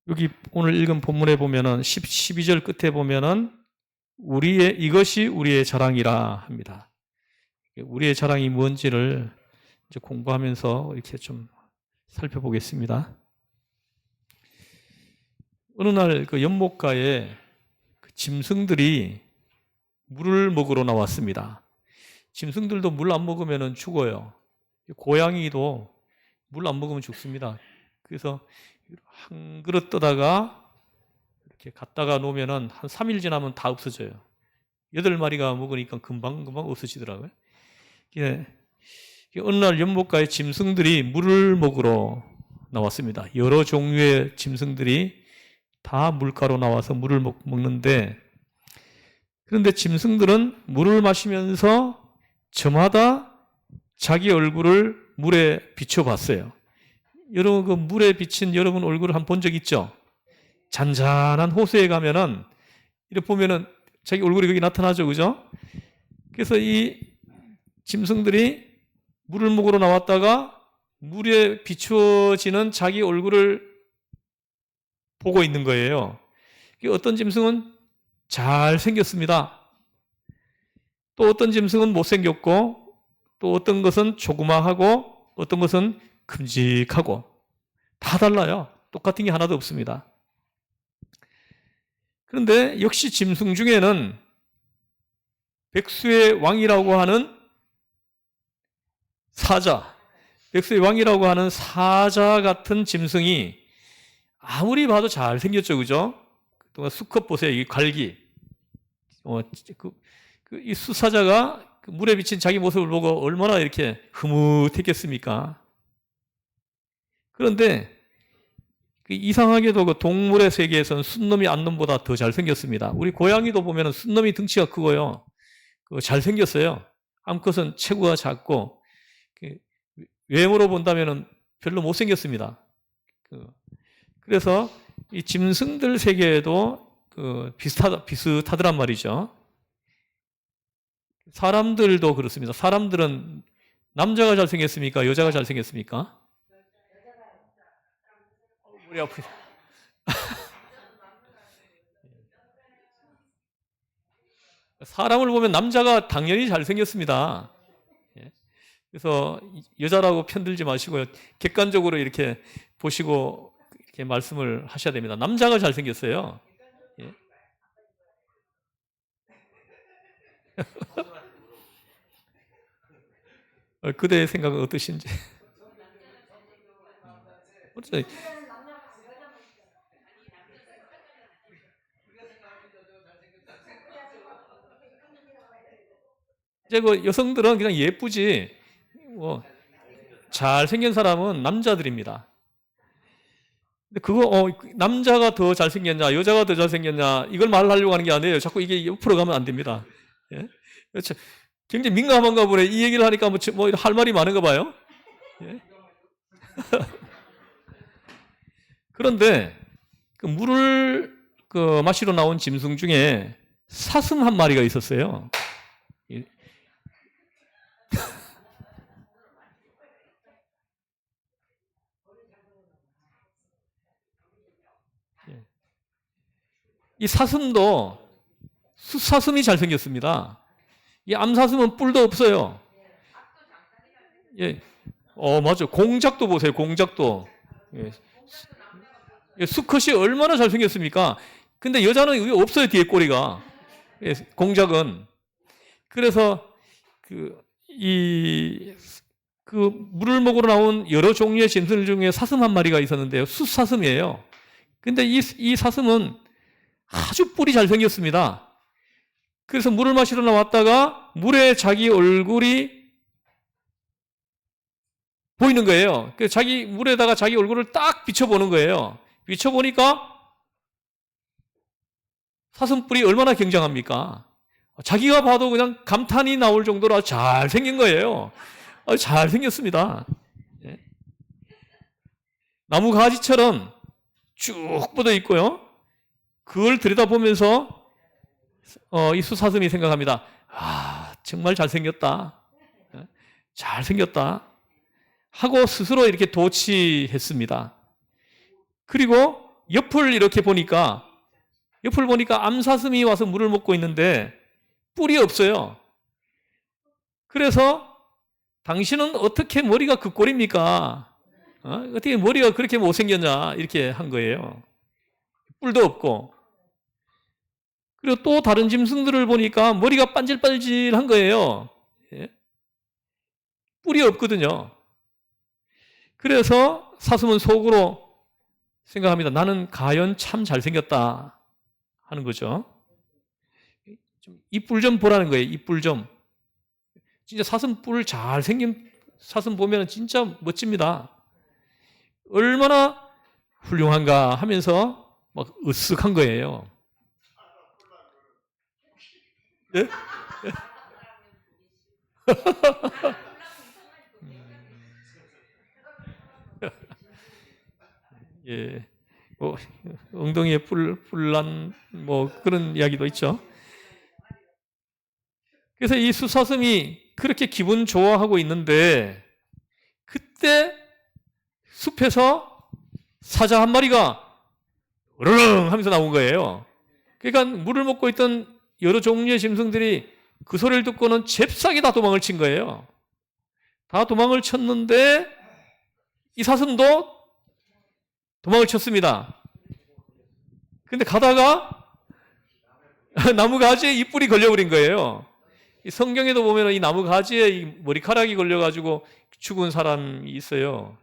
여기 오늘 읽은 본문에 보면은 12절 끝에 보면은 이것이 우리의 자랑이라 합니다. 우리의 자랑이 뭔지를 이제 공부하면서 이렇게 좀 살펴보겠습니다. 어느 날 그 연못가에 그 짐승들이 물을 먹으러 나왔습니다. 짐승들도 물 안 먹으면 죽어요. 고양이도 물 안 먹으면 죽습니다. 그래서 한 그릇 떠다가 이렇게 갖다가 놓으면 한 3일 지나면 다 없어져요. 8마리가 먹으니까 금방 없어지더라고요. 어느 날 연못가에 짐승들이 물을 먹으러 나왔습니다. 여러 종류의 짐승들이 다 물가로 나와서 물을 먹는데, 그런데 짐승들은 물을 마시면서 저마다 자기 얼굴을 물에 비춰봤어요. 여러분, 그 물에 비친 여러분 얼굴을 한번 본 적 있죠? 잔잔한 호수에 가면은 이렇게 보면은 자기 얼굴이 거기 나타나죠, 그죠? 그래서 이 짐승들이 물을 먹으러 나왔다가 물에 비추어지는 자기 얼굴을 보고 있는 거예요. 어떤 짐승은 잘 생겼습니다. 또 어떤 짐승은 못생겼고, 또 어떤 것은 조그마하고, 어떤 것은 큼직하고, 다 달라요. 똑같은 게 하나도 없습니다. 그런데 역시 짐승 중에는 백수의 왕이라고 하는 백수의 왕이라고 하는 사자 같은 짐승이 아무리 봐도 잘생겼죠, 그죠? 또 수컷 보세요, 이 갈기. 이 수사자가 물에 비친 자기 모습을 보고 얼마나 이렇게 흐뭇했겠습니까? 그런데 이상하게도 그 동물의 세계에서는 순놈이 암놈보다 더 잘생겼습니다. 우리 고양이도 보면 순놈이 등치가 크고요. 잘생겼어요. 암컷은 체구가 작고, 외모로 본다면 별로 못생겼습니다. 그래서 이 짐승들 세계에도 비슷하더란 말이죠. 사람들도 그렇습니다. 사람들은 남자가 잘생겼습니까? 여자가 잘생겼습니까? 머리 아프다. 사람을 보면 남자가 당연히 잘생겼습니다. 그래서 여자라고 편들지 마시고요. 객관적으로 이렇게 보시고 이렇게 말씀을 하셔야 됩니다. 남자가 잘생겼어요. 예. 그대의 생각은 어떠신지. 이제 그 여성들은 그냥 예쁘지, 잘생긴 사람은 남자들입니다. 근데 남자가 더 잘생겼냐, 여자가 더 잘생겼냐, 이걸 말하려고 하는 게 아니에요. 자꾸 이게 옆으로 가면 안 됩니다. 예? 그렇죠. 굉장히 민감한가 보네. 이 얘기를 하니까 할 말이 많은가 봐요. 예? 그런데 물을 마시러 나온 짐승 중에 사슴 한 마리가 있었어요. 이 사슴도 숫사슴이 잘생겼습니다. 이 암사슴은 뿔도 없어요. 예. 맞아요. 공작도 보세요. 공작도. 예. 수컷이 얼마나 잘생겼습니까? 근데 여자는 왜 없어요, 뒤에 꼬리가. 예. 공작은. 그래서 물을 먹으러 나온 여러 종류의 짐승 중에 사슴 한 마리가 있었는데요. 숫사슴이에요. 근데 이 사슴은 아주 뿔이 잘생겼습니다. 그래서 물을 마시러 나왔다가 물에 자기 얼굴이 보이는 거예요. 그래서 물에다가 자기 얼굴을 딱 비춰보는 거예요. 비춰보니까 사슴뿔이 얼마나 굉장합니까? 자기가 봐도 그냥 감탄이 나올 정도로 잘생긴 거예요. 잘생겼습니다. 나무 가지처럼 쭉 뻗어 있고요. 그걸 들여다보면서 이 수사슴이 생각합니다. 정말 잘생겼다. 잘생겼다. 하고 스스로 이렇게 도취했습니다. 그리고 옆을 이렇게 보니까, 옆을 보니까 암사슴이 와서 물을 먹고 있는데 뿔이 없어요. 그래서 당신은 어떻게 머리가 그 꼴입니까? 어떻게 머리가 그렇게 못생겼냐? 이렇게 한 거예요. 뿔도 없고. 그리고 또 다른 짐승들을 보니까 머리가 반질반질한 거예요. 예? 뿔이 없거든요. 그래서 사슴은 속으로 생각합니다. 나는 과연 참 잘생겼다 하는 거죠. 이 뿔 좀 보라는 거예요. 이 뿔 좀. 진짜 사슴 뿔 잘생긴 사슴 보면 진짜 멋집니다. 얼마나 훌륭한가 하면서 막 으쓱한 거예요. 네? 예. 엉덩이에 뿔난 뭐 그런 이야기도 있죠. 그래서 이 숫사슴이 그렇게 기분 좋아하고 있는데 그때 숲에서 사자 한 마리가 으르렁 하면서 나온 거예요. 그러니까 물을 먹고 있던 여러 종류의 짐승들이 그 소리를 듣고는 잽싸게 다 도망을 친 거예요. 다 도망을 쳤는데 이 사슴도 도망을 쳤습니다. 근데 가다가 나무 가지에 이 뿔이 걸려버린 거예요. 이 성경에도 보면 이 나무 가지에 이 머리카락이 걸려가지고 죽은 사람이 있어요.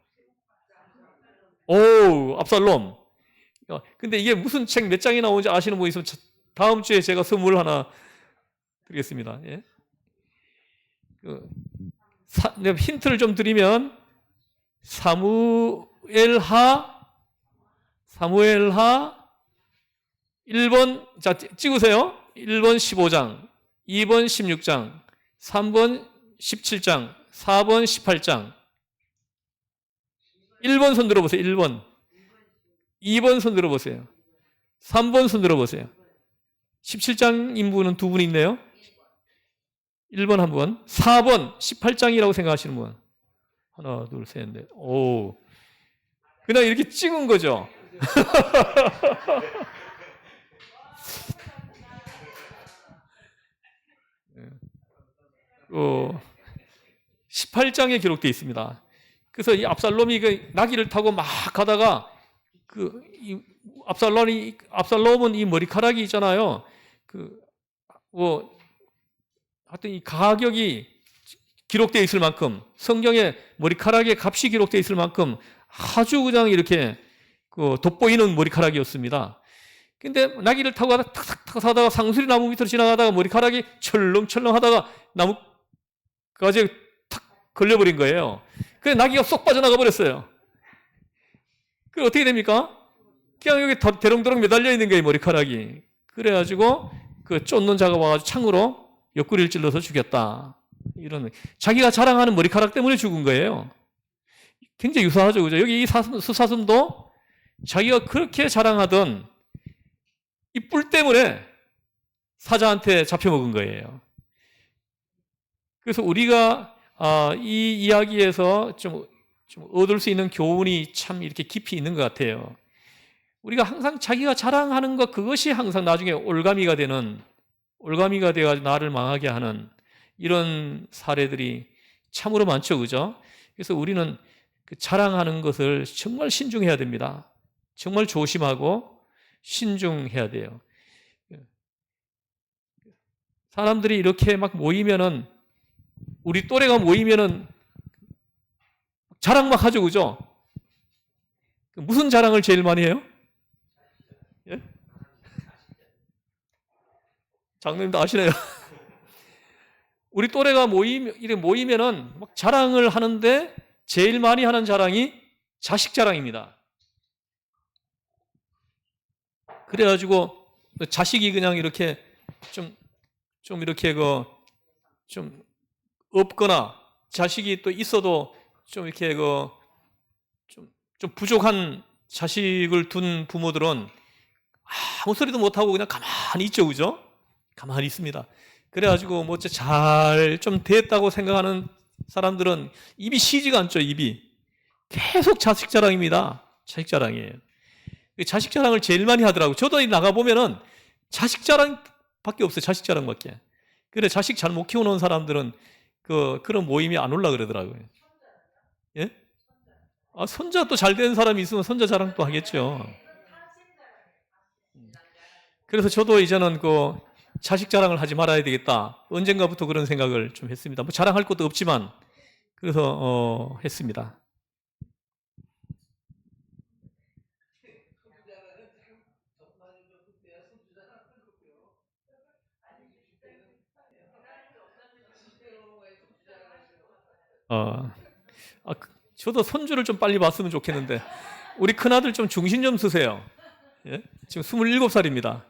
오, 압살롬. 근데 이게 무슨 책 몇 장이 나오는지 아시는 분 있으면 다음 주에 제가 선물 하나 드리겠습니다. 예? 힌트를 좀 드리면 사무엘하 1번, 자, 찍으세요. 1번 15장, 2번 16장, 3번 17장, 4번 18장. 1번 손 들어보세요. 1번. 2번 손 들어보세요. 3번 손 들어보세요. 17장 인부는 두 분 있네요. 1번 한 분. 4번 18장이라고 생각하시는 분. 하나, 둘, 셋, 넷. 오. 그냥 이렇게 찍은 거죠. 18장에 기록되어 있습니다. 그래서 이 압살롬이 그 나귀를 타고 막 가다가 압살롬은 이 머리카락이 있잖아요. 하여튼 이 가격이 기록되어 있을 만큼 성경에 머리카락의 값이 기록되어 있을 만큼 아주 그냥 이렇게 돋보이는 머리카락이었습니다. 근데 나귀를 타고 가다가 탁탁탁 하다가 상수리 나무 밑으로 지나가다가 머리카락이 철렁철렁 하다가 나무 가지에 탁 걸려버린 거예요. 그래서 나귀가 쏙 빠져나가 버렸어요. 그럼 어떻게 됩니까? 그냥 여기 대롱대롱 매달려 있는 거예요, 머리카락이. 그래가지고 쫓는 자가 와가지고 창으로 옆구리를 찔러서 죽였다. 이런, 자기가 자랑하는 머리카락 때문에 죽은 거예요. 굉장히 유사하죠, 그죠? 여기 이 수사슴도 자기가 그렇게 자랑하던 이 뿔 때문에 사자한테 잡혀먹은 거예요. 그래서 우리가 이 이야기에서 좀 얻을 수 있는 교훈이 참 이렇게 깊이 있는 것 같아요. 우리가 항상 자기가 자랑하는 것, 그것이 항상 나중에 올가미가 되어가지고 나를 망하게 하는 이런 사례들이 참으로 많죠, 그죠? 그래서 우리는 그 자랑하는 것을 정말 신중해야 됩니다. 정말 조심하고 신중해야 돼요. 사람들이 이렇게 막 모이면은, 우리 또래가 모이면은 자랑 막 하죠, 그죠? 무슨 자랑을 제일 많이 해요? 예? 장로님도 아시네요. 우리 또래가 모이면은 막 자랑을 하는데 제일 많이 하는 자랑이 자식 자랑입니다. 그래가지고 자식이 그냥 이렇게 좀 이렇게 좀 없거나 자식이 또 있어도 좀 이렇게 좀 부족한 자식을 둔 부모들은 아무 소리도 못하고 그냥 가만히 있죠, 그죠? 가만히 있습니다. 그래가지고 뭐 잘 좀 됐다고 생각하는 사람들은 입이 쉬지가 않죠, 입이. 계속 자식 자랑입니다. 자식 자랑이에요. 자식 자랑을 제일 많이 하더라고요. 저도 나가 보면은 자식 자랑밖에 없어요. 자식 자랑밖에. 그래 자식 잘 못 키워놓은 사람들은 그런 모임에 안 올라 그러더라고요. 예? 아, 손자 또 잘 된 사람이 있으면 손자 자랑 또 하겠죠. 그래서 저도 이제는 자식 자랑을 하지 말아야 되겠다. 언젠가부터 그런 생각을 좀 했습니다. 뭐 자랑할 것도 없지만 그래서 했습니다. 어, 저도 손주를 좀 빨리 봤으면 좋겠는데 우리 큰아들 좀 중심 좀 쓰세요. 예? 지금 27살입니다.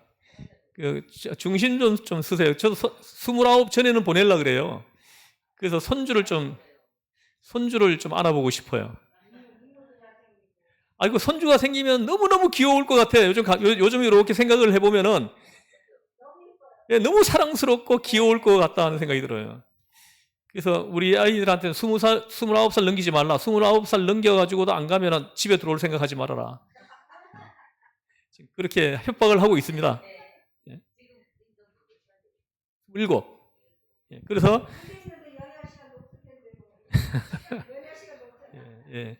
중심 좀 쓰세요. 저도 29 전에는 보내려고 그래요. 그래서 손주를 좀 안아보고 싶어요. 아이고, 손주가 생기면 너무너무 귀여울 것 같아요. 요즘 이렇게 생각을 해보면은, 예, 너무 사랑스럽고 귀여울 것 같다 하는 생각이 들어요. 그래서 우리 아이들한테는 20살, 29살 넘기지 말라. 29살 넘겨가지고도 안 가면은 집에 들어올 생각하지 말아라. 지금 그렇게 협박을 하고 있습니다. 예. 7. 예. 그래서, 예, 예.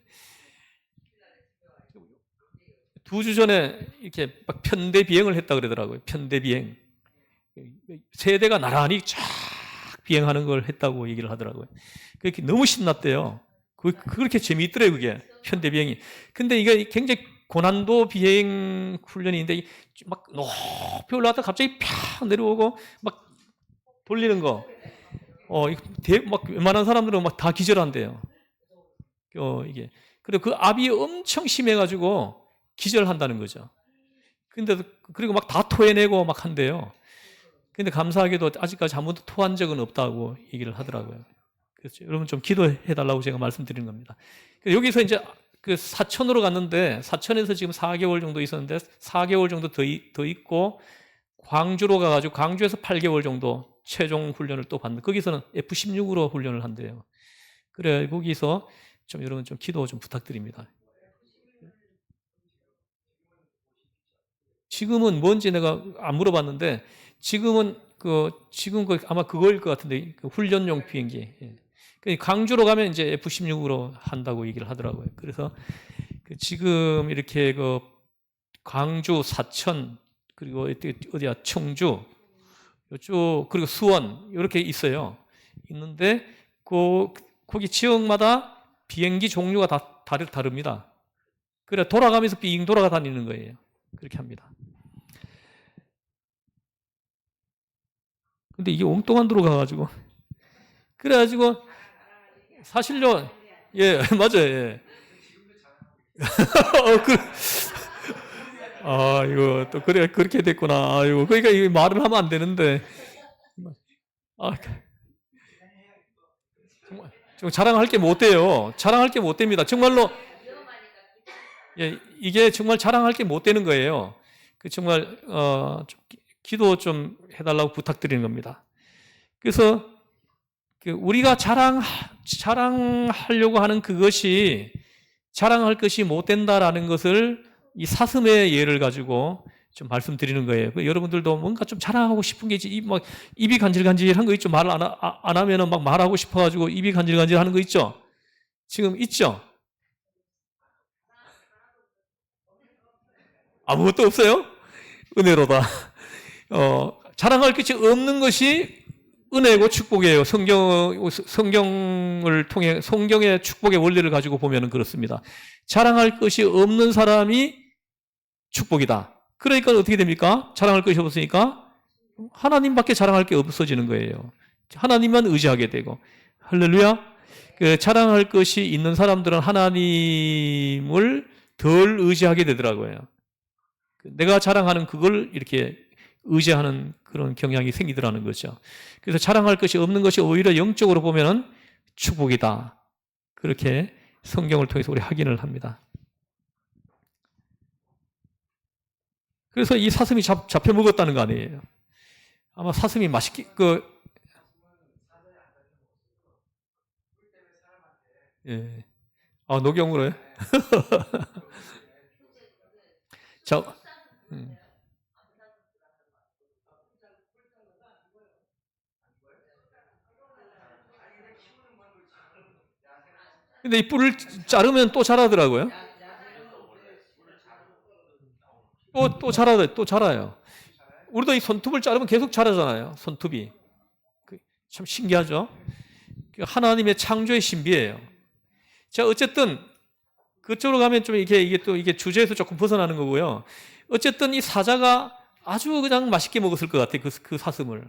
2주 전에 이렇게 막 편대 비행을 했다 그러더라고요. 편대 비행. 세대가 나란히 쫙 비행하는 걸 했다고 얘기를 하더라고요. 그렇게 너무 신났대요. 그렇게 재미있더래요, 그게. 편대 비행이. 근데 이게 굉장히 고난도 비행 훈련인데 막 높이 올라갔다 갑자기 팍 내려오고 막 돌리는 거. 막 웬만한 사람들은 막 다 기절한대요. 이게. 그리고 그 압이 엄청 심해가지고 기절한다는 거죠. 근데 그리고 막 다 토해내고 막 한대요. 근데 감사하게도 아직까지 한 번도 토한 적은 없다고 얘기를 하더라고요. 그래서 여러분 좀 기도해 달라고 제가 말씀드리는 겁니다. 여기서 이제 그 사천으로 갔는데 사천에서 지금 4개월 정도 있었는데 4개월 정도 더 있고 광주로 가가지고 광주에서 8개월 정도 최종 훈련을 또 받는 거기서는 F-16으로 훈련을 한대요. 그래 거기서 좀 여러분 좀 기도 좀 부탁드립니다. 지금은 뭔지 내가 안 물어봤는데 지금은 지금 아마 그거일 것 같은데 그 훈련용 비행기. 예. 광주로 가면 이제 F-16으로 한다고 얘기를 하더라고요. 그래서 지금 이렇게 광주, 사천 그리고 어디야 청주 요쪽 그리고 수원 이렇게 있어요. 있는데 거기 지역마다 비행기 종류가 다 다릅니다. 그래 돌아가면서 삥 돌아가 다니는 거예요. 그렇게 합니다. 근데 이게 엉뚱한 데로 가가지고 그래가지고 사실요 예 맞아요 예. 이거 또 그래 그렇게 됐구나. 아이고 그러니까 이 말을 하면 안 되는데 아 정말 자랑할 게 못 돼요. 자랑할 게 못 됩니다. 정말로 예 이게 정말 자랑할 게 못 되는 거예요. 정말 좀 기도 좀 해달라고 부탁드리는 겁니다. 그래서 우리가 자랑하려고 하는 그것이 자랑할 것이 못 된다라는 것을 이 사슴의 예를 가지고 좀 말씀드리는 거예요. 여러분들도 뭔가 좀 자랑하고 싶은 게 있지, 막 입이 간질간질한 거 있죠. 말을 안 하면은 막 말하고 싶어가지고 입이 간질간질하는 거 있죠. 지금 있죠. 아무것도 없어요. 은혜로다. 자랑할 것이 없는 것이 은혜고 축복이에요. 성경을 통해 성경의 축복의 원리를 가지고 보면 그렇습니다. 자랑할 것이 없는 사람이 축복이다. 그러니까 어떻게 됩니까? 자랑할 것이 없으니까 하나님밖에 자랑할 게 없어지는 거예요. 하나님만 의지하게 되고 할렐루야. 자랑할 것이 있는 사람들은 하나님을 덜 의지하게 되더라고요. 내가 자랑하는 그걸 이렇게 의지하는 그런 경향이 생기더라는 거죠. 그래서 자랑할 것이 없는 것이 오히려 영적으로 보면은 축복이다. 그렇게 성경을 통해서 우리 확인을 합니다. 그래서 이 사슴이 잡혀 먹었다는 거 아니에요. 아마 사슴이 맛있게 예. 녹용으로요? 자, 음. 근데 이 뿔을 자르면 또 자라더라고요. 또 자라요. 또 자라요. 우리도 이 손톱을 자르면 계속 자라잖아요. 손톱이. 참 신기하죠? 하나님의 창조의 신비예요. 자, 어쨌든 그쪽으로 가면 좀 이게 주제에서 조금 벗어나는 거고요. 어쨌든 이 사자가 아주 그냥 맛있게 먹었을 것 같아요. 그 사슴을.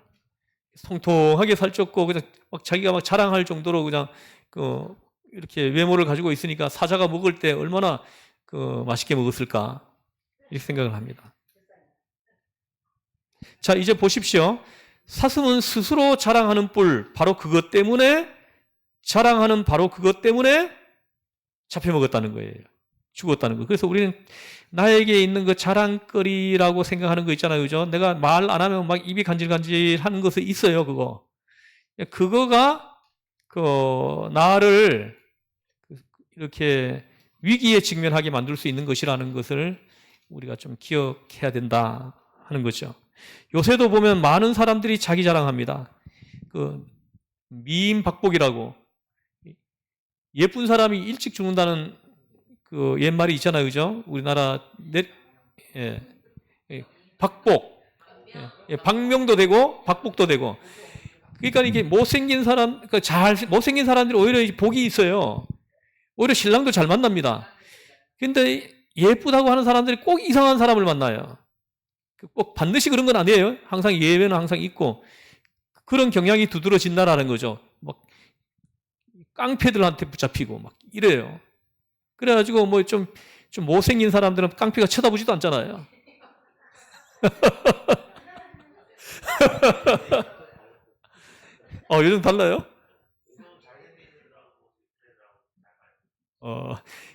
통통하게 살쪘고 그냥 막 자기가 막 자랑할 정도로 그냥 이렇게 외모를 가지고 있으니까 사자가 먹을 때 얼마나 맛있게 먹었을까 이렇게 생각을 합니다. 자, 이제 보십시오. 사슴은 스스로 자랑하는 뿔, 바로 그것 때문에 잡혀먹었다는 거예요. 죽었다는 거. 그래서 우리는 나에게 있는 그 자랑거리라고 생각하는 거 있잖아요. 그죠? 내가 말 안 하면 막 입이 간질간질 하는 것이 있어요. 그거가 나를 이렇게 위기에 직면하게 만들 수 있는 것이라는 것을 우리가 좀 기억해야 된다 하는 거죠. 요새도 보면 많은 사람들이 자기 자랑합니다. 미인박복이라고 예쁜 사람이 일찍 죽는다는 옛말이 있잖아요, 그죠? 우리나라 박복, 박명도 되고 박복도 되고. 그러니까 이게 못생긴 사람들이 오히려 복이 있어요. 오히려 신랑도 잘 만납니다. 근데 예쁘다고 하는 사람들이 꼭 이상한 사람을 만나요. 꼭 반드시 그런 건 아니에요. 항상 예외는 항상 있고 그런 경향이 두드러진다라는 거죠. 막 깡패들한테 붙잡히고 막 이래요. 그래가지고 뭐 좀 못생긴 사람들은 깡패가 쳐다보지도 않잖아요. 요즘 달라요?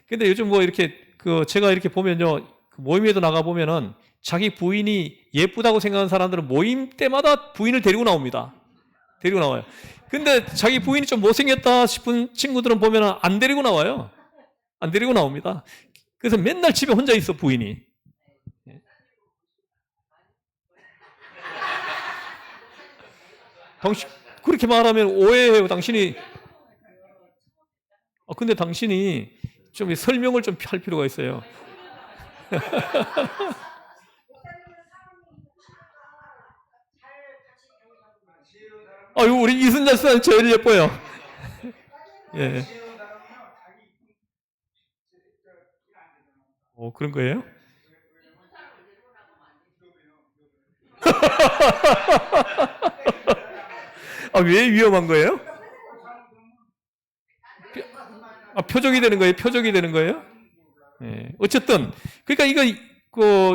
근데 요즘 뭐 이렇게 제가 이렇게 보면요. 모임에도 나가 보면은 자기 부인이 예쁘다고 생각하는 사람들은 모임 때마다 부인을 데리고 나옵니다. 데리고 나와요. 근데 자기 부인이 좀 못생겼다 싶은 친구들은 보면은 안 데리고 나와요. 안 데리고 나옵니다. 그래서 맨날 집에 혼자 있어, 부인이. 당신, 그렇게 말하면 오해해요, 당신이. 근데 당신이 좀 설명을 좀 할 필요가 있어요. 우리 이순자 씨는 제일 예뻐요. 예. 그런 거예요? 왜 위험한 거예요? 표적이 되는 거예요? 표적이 되는 거예요? 예. 어쨌든, 그러니까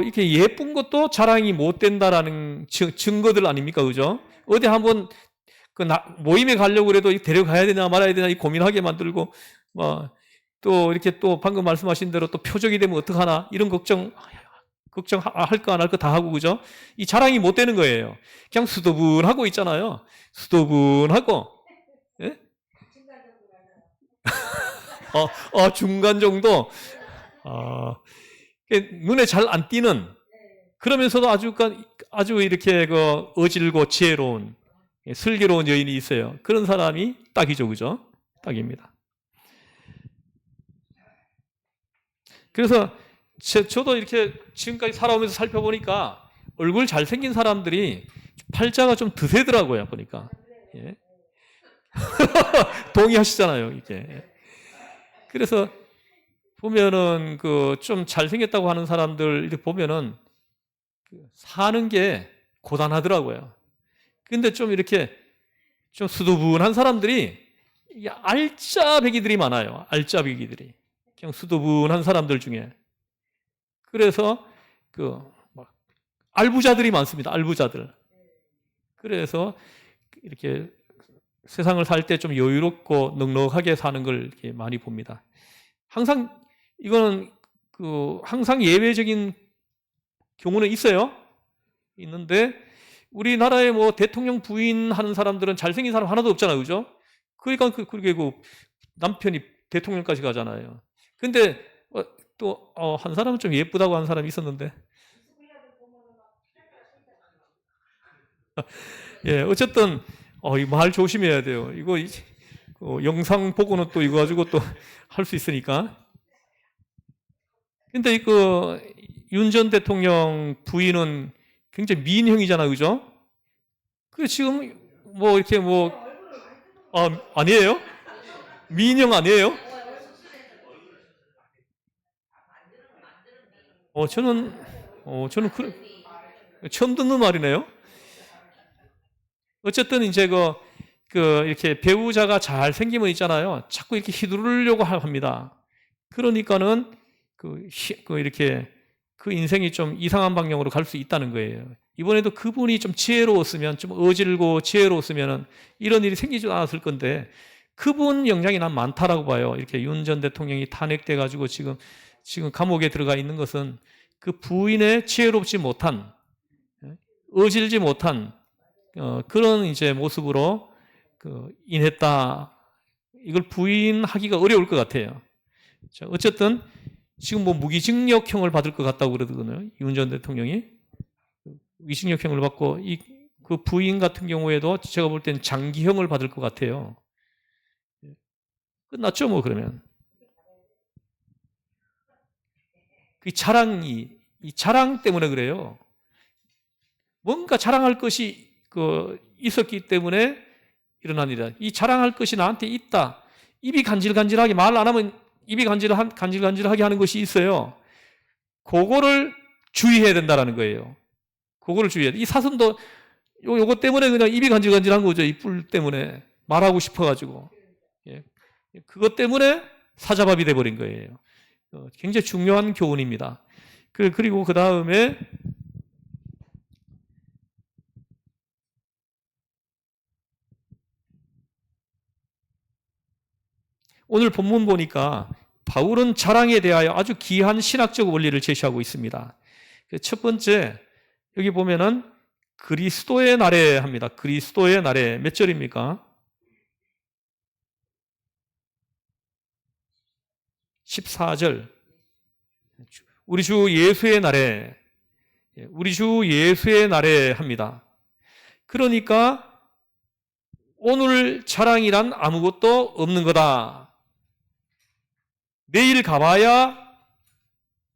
이렇게 예쁜 것도 자랑이 못 된다라는 증거들 아닙니까? 그죠? 어디 한번 모임에 가려고 그래도 데려가야 되나 말아야 되나 고민하게 만들고, 또 이렇게 또 방금 말씀하신 대로 또 표적이 되면 어떡하나 이런 걱정할 거 안 할 거 다 하고, 그죠? 이 자랑이 못 되는 거예요. 그냥 수도분하고 있잖아요. 수도분하고, 예? 중간 정도, 눈에 잘 안 띄는, 그러면서도 아주 이렇게 어질고 지혜로운, 슬기로운 여인이 있어요. 그런 사람이 딱이죠, 그죠? 딱입니다. 그래서 저도 이렇게 지금까지 살아오면서 살펴보니까 얼굴 잘생긴 사람들이 팔자가 좀 드세더라고요, 보니까. 예. 동의하시잖아요, 이게. 그래서 보면은 좀 잘생겼다고 하는 사람들 이렇게 보면은 사는 게 고단하더라고요. 근데 좀 이렇게 좀 수두분한 사람들이 알짜배기들이 많아요. 알짜배기들이. 그냥 수두분한 사람들 중에. 그래서 알부자들이 많습니다. 알부자들. 그래서 이렇게 세상을 살 때 좀 여유롭고 넉넉하게 사는 걸 이렇게 많이 봅니다. 항상 이거는 항상 예외적인 경우는 있어요. 있는데 우리나라에 뭐 대통령 부인 하는 사람들은 잘생긴 사람 하나도 없잖아요, 그죠? 그러니까 그게 남편이 대통령까지 가잖아요. 근데 또, 한 사람은 좀 예쁘다고 한 사람이 있었는데. 예, 어쨌든, 이 말 조심해야 돼요. 이거, 영상 보고는 또 이거 가지고 또 할 수 있으니까. 근데 윤 전 대통령 부인은 굉장히 미인형이잖아, 그죠? 그 지금 뭐 이렇게 뭐, 아니에요? 미인형 아니에요? 저는, 저는 처음 듣는 말이네요. 어쨌든 이제 이렇게 배우자가 잘 생기면 있잖아요. 자꾸 이렇게 휘두르려고 합니다. 그러니까는 이렇게 그 인생이 좀 이상한 방향으로 갈 수 있다는 거예요. 이번에도 그분이 좀 지혜로웠으면, 좀 어질고 지혜로웠으면 이런 일이 생기지 않았을 건데 그분 영향이 난 많다라고 봐요. 이렇게 윤 전 대통령이 탄핵돼 가지고 지금 감옥에 들어가 있는 것은 그 부인의 지혜롭지 못한, 어질지 못한 그런 이제 모습으로 인했다. 이걸 부인하기가 어려울 것 같아요. 자, 어쨌든 지금 뭐 무기징역형을 받을 것 같다고 그러거든요. 윤 전 대통령이 무기징역형을 받고 그 부인 같은 경우에도 제가 볼 때는 장기형을 받을 것 같아요. 끝났죠, 뭐 그러면. 이 자랑 때문에 그래요. 뭔가 자랑할 것이 있었기 때문에 일어난 일이다. 이 자랑할 것이 나한테 있다. 입이 간질간질하게 말 안 하면 입이 간질간질하게 하는 것이 있어요. 그거를 주의해야 된다라는 거예요. 그거를 주의해야 돼. 이 사슴도 요거 때문에 그냥 입이 간질간질한 거죠. 이 뿔 때문에 말하고 싶어가지고. 예. 그것 때문에 사자밥이 돼버린 거예요. 굉장히 중요한 교훈입니다. 그리고 그 다음에 오늘 본문 보니까 바울은 자랑에 대하여 아주 귀한 신학적 원리를 제시하고 있습니다. 첫 번째, 여기 보면은 그리스도의 날에 합니다. 그리스도의 날에 몇 절입니까? 14절. 우리 주 예수의 날에, 우리 주 예수의 날에 합니다. 그러니까 오늘 자랑이란 아무것도 없는 거다. 내일 가봐야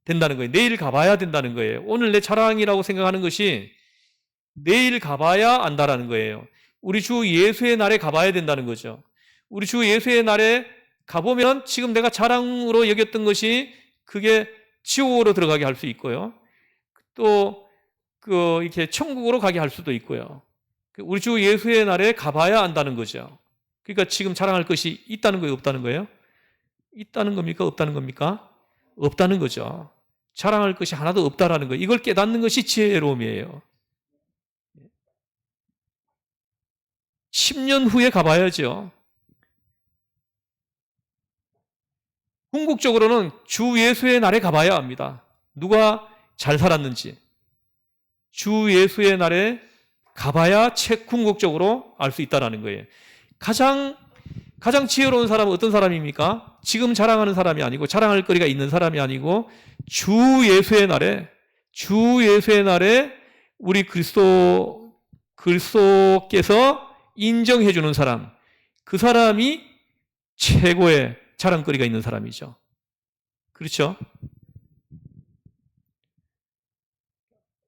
된다는 거예요. 내일 가봐야 된다는 거예요. 오늘 내 자랑이라고 생각하는 것이 내일 가봐야 안다라는 거예요. 우리 주 예수의 날에 가봐야 된다는 거죠. 우리 주 예수의 날에 가보면 지금 내가 자랑으로 여겼던 것이 그게 지옥으로 들어가게 할 수 있고요. 또 이렇게 천국으로 가게 할 수도 있고요. 우리 주 예수의 날에 가봐야 안다는 거죠. 그러니까 지금 자랑할 것이 있다는 거예요, 없다는 거예요? 있다는 겁니까? 없다는 겁니까? 없다는 거죠. 자랑할 것이 하나도 없다라는 거예요. 이걸 깨닫는 것이 지혜로움이에요. 10년 후에 가봐야죠. 궁극적으로는 주 예수의 날에 가봐야 합니다. 누가 잘 살았는지. 주 예수의 날에 가봐야 궁극적으로 알 수 있다는 거예요. 가장 지혜로운 사람은 어떤 사람입니까? 지금 자랑하는 사람이 아니고 자랑할 거리가 있는 사람이 아니고 주 예수의 날에 우리 그리스도께서 인정해 주는 사람, 그 사람이 최고의 자랑거리가 있는 사람이죠. 그렇죠?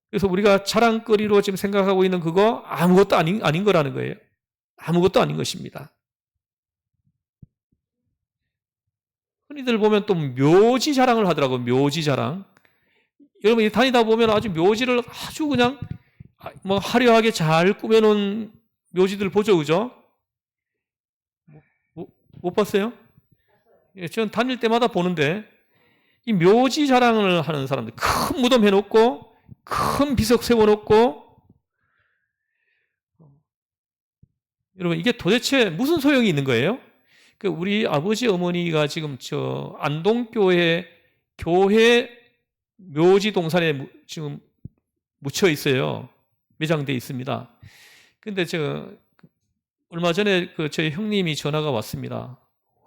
그래서 우리가 자랑거리로 지금 생각하고 있는 그거 아무것도 아닌 거라는 거예요. 아무것도 아닌 것입니다. 흔히들 보면 또 묘지 자랑을 하더라고요. 묘지 자랑. 여러분 다니다 보면 아주 묘지를 아주 그냥 뭐 화려하게 잘 꾸며놓은 묘지들 보죠, 그죠? 못 봤어요? 예, 저는 다닐 때마다 보는데 이 묘지 자랑을 하는 사람들 큰 무덤 해놓고 큰 비석 세워놓고 여러분 이게 도대체 무슨 소용이 있는 거예요? 우리 아버지 어머니가 지금 저 안동교회 교회 묘지 동산에 지금 묻혀 있어요. 매장돼 있습니다. 근데 얼마 전에 저희 형님이 전화가 왔습니다.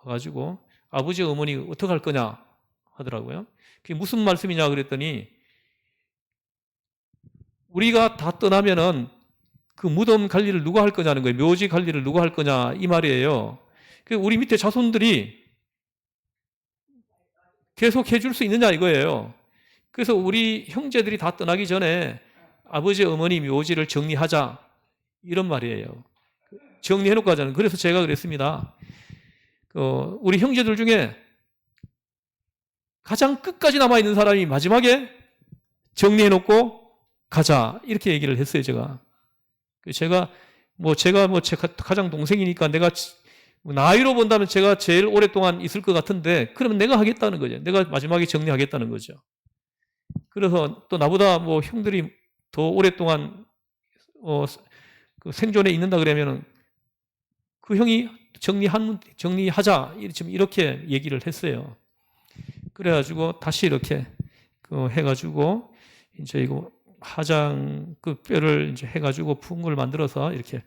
와가지고 아버지 어머니 어떻게 할 거냐 하더라고요. 그게 무슨 말씀이냐 그랬더니 우리가 다 떠나면은 그 무덤 관리를 누가 할 거냐는 거예요. 묘지 관리를 누가 할 거냐 이 말이에요. 우리 밑에 자손들이 계속 해줄 수 있느냐 이거예요. 그래서 우리 형제들이 다 떠나기 전에 아버지 어머니 묘지를 정리하자 이런 말이에요. 정리해놓고 하자는. 그래서 제가 그랬습니다. 우리 형제들 중에 가장 끝까지 남아있는 사람이 마지막에 정리해놓고 가자 이렇게 얘기를 했어요. 제가 가장 동생이니까 내가 나이로 본다면 제가 제일 오랫동안 있을 것 같은데 그러면 내가 하겠다는 거죠. 내가 마지막에 정리하겠다는 거죠. 그래서 또 나보다 뭐 형들이 더 오랫동안 그 생존에 있는다 그러면은 그 형이 정리하자 이렇게 얘기를 했어요. 그래가지고 다시 이렇게 해가지고 이제 이거 화장 그 뼈를 이제 해가지고 풍을 만들어서 이렇게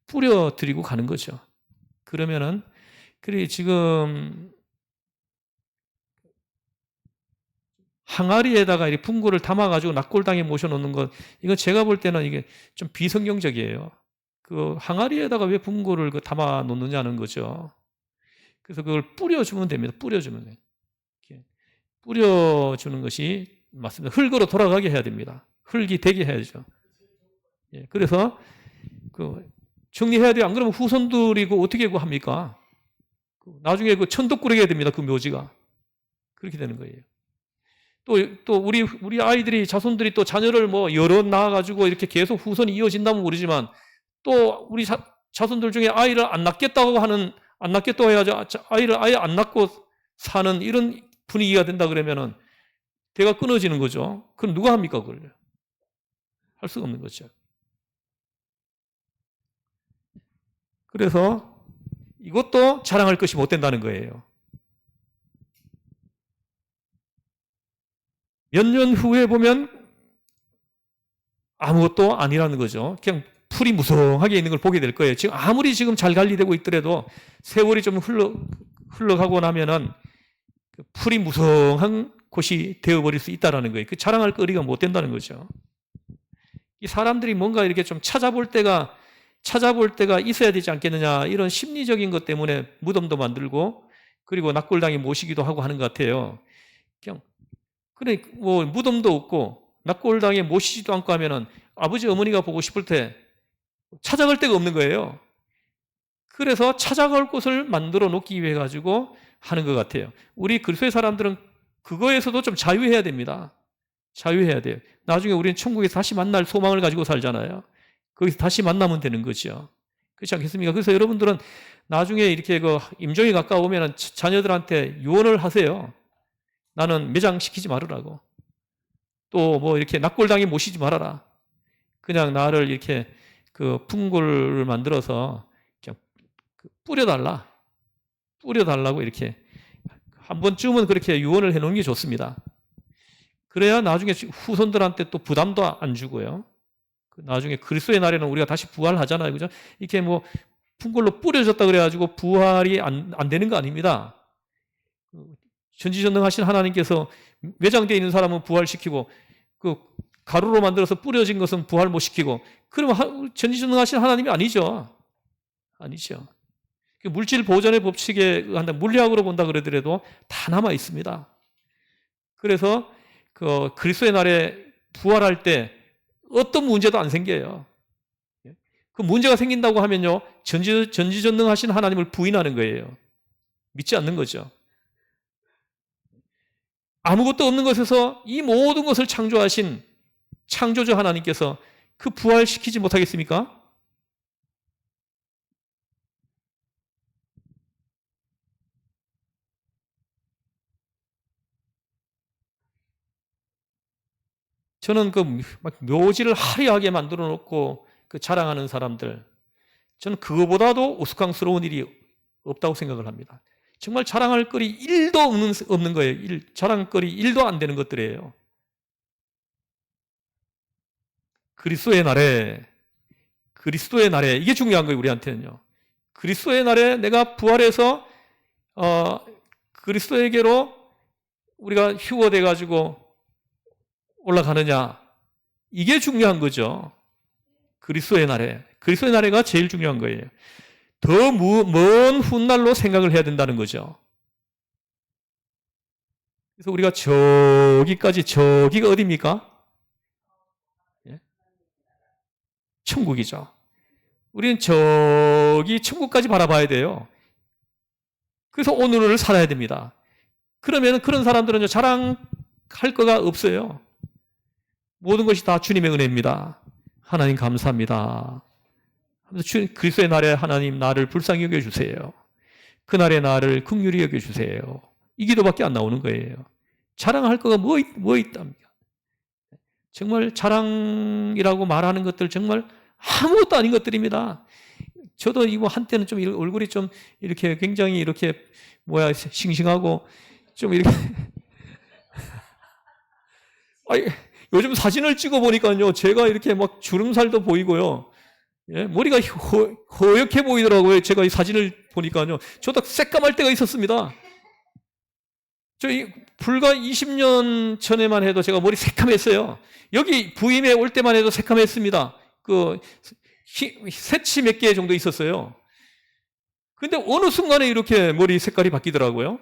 뿌려드리고 가는 거죠. 그러면은 그래 지금 항아리에다가 이 풍고를 담아가지고 낙골당에 모셔놓는 것, 이건 제가 볼 때는 이게 좀 비성경적이에요. 그 항아리에다가 왜 풍고를 담아 놓느냐는 거죠. 그래서 그걸 뿌려주면 됩니다. 뿌려주면 돼요. 뿌려주는 것이 맞습니다. 흙으로 돌아가게 해야 됩니다. 흙이 되게 해야죠. 예, 그래서 정리해야 돼요. 안 그러면 후손들이 어떻게 합니까? 나중에 천덕꾸러기 해야 됩니다. 그 묘지가. 그렇게 되는 거예요. 또 우리 아이들이 자손들이 또 자녀를 뭐 여러 낳아가지고 이렇게 계속 후손이 이어진다면 모르지만 또 우리 자손들 중에 아이를 안 낳겠다고 해가지고 아이를 아예 안 낳고 사는 이런 분위기가 된다 그러면은 대가 끊어지는 거죠. 그럼 누가 합니까 그걸? 할 수가 없는 거죠. 그래서 이것도 자랑할 것이 못 된다는 거예요. 몇 년 후에 보면 아무것도 아니라는 거죠. 그냥 풀이 무성하게 있는 걸 보게 될 거예요. 지금 아무리 지금 잘 관리되고 있더라도 세월이 좀 흘러가고 나면은 풀이 무성한 곳이 되어버릴 수 있다는 거예요. 자랑할 거리가 못 된다는 거죠. 이 사람들이 뭔가 이렇게 좀 찾아볼 때가 있어야 되지 않겠느냐 이런 심리적인 것 때문에 무덤도 만들고 그리고 낙골당에 모시기도 하고 하는 것 같아요. 그냥 그래 뭐 무덤도 없고 낙골당에 모시지도 않고 하면은 아버지 어머니가 보고 싶을 때 찾아갈 데가 없는 거예요. 그래서 찾아갈 곳을 만들어 놓기 위해 가지고 하는 것 같아요. 우리 그리스도의 사람들은 그거에서도 좀 자유해야 됩니다. 자유해야 돼요. 나중에 우리는 천국에서 다시 만날 소망을 가지고 살잖아요. 거기서 다시 만나면 되는 거죠. 그렇지 않겠습니까? 그래서 여러분들은 나중에 이렇게 임종이 가까우면 자녀들한테 유언을 하세요. 나는 매장시키지 말으라고. 또 뭐 이렇게 낙골당에 모시지 말아라. 그냥 나를 이렇게 풍골을 만들어서 그냥 뿌려달라고 이렇게 한 번쯤은 그렇게 유언을 해놓는 게 좋습니다. 그래야 나중에 후손들한테 또 부담도 안 주고요. 나중에 그리스도의 날에는 우리가 다시 부활하잖아요. 그죠? 이렇게 뭐 풍골로 뿌려졌다 그래가지고 부활이 안 되는 거 아닙니다. 전지전능하신 하나님께서 매장되어 있는 사람은 부활시키고 가루로 만들어서 뿌려진 것은 부활 못 시키고 그러면 전지전능하신 하나님이 아니죠. 아니죠. 물질 보존의 법칙에 물리학으로 본다 그러더라도 다 남아 있습니다. 그래서 그리스도의 날에 부활할 때 어떤 문제도 안 생겨요. 그 문제가 생긴다고 하면요, 전지전능하신 하나님을 부인하는 거예요. 믿지 않는 거죠. 아무것도 없는 것에서 이 모든 것을 창조하신 창조주 하나님께서 그 부활시키지 못하겠습니까? 저는 묘지를 화려하게 만들어 놓고 자랑하는 사람들, 저는 그거보다도 우스꽝스러운 일이 없다고 생각을 합니다. 정말 자랑할 거리 1도 없는 거예요. 자랑거리 1도 안 되는 것들이에요. 그리스도의 날에 이게 중요한 거예요. 우리한테는요. 그리스도의 날에 내가 부활해서 그리스도에게로 우리가 휴거돼 가지고 올라가느냐? 이게 중요한 거죠. 그리스도의 나라에. 그리스도의 나라가 제일 중요한 거예요. 더 먼 훗날로 생각을 해야 된다는 거죠. 그래서 우리가 저기가 어디입니까? 예? 천국이죠. 우리는 저기 천국까지 바라봐야 돼요. 그래서 오늘을 살아야 됩니다. 그러면 그런 사람들은 자랑할 거가 없어요. 모든 것이 다 주님의 은혜입니다. 하나님 감사합니다. 그리스도의 날에 하나님 나를 불쌍히 여겨주세요. 그날의 나를 긍휼히 여겨주세요. 이 기도밖에 안 나오는 거예요. 자랑할 거가 뭐 있답니까? 정말 자랑이라고 말하는 것들 정말 아무것도 아닌 것들입니다. 저도 이거 한때는 좀 얼굴이 좀 이렇게 굉장히 이렇게 싱싱하고 좀 이렇게 요즘 사진을 찍어 보니까요, 제가 이렇게 막 주름살도 보이고요, 예? 머리가 허옇게 보이더라고요. 제가 이 사진을 보니까요, 저도 새까말 때가 있었습니다. 불과 20년 전에만 해도 제가 머리 새카맸어요. 여기 부임에 올 때만 해도 새카맸습니다. 새치 몇 개 정도 있었어요. 근데 어느 순간에 이렇게 머리 색깔이 바뀌더라고요.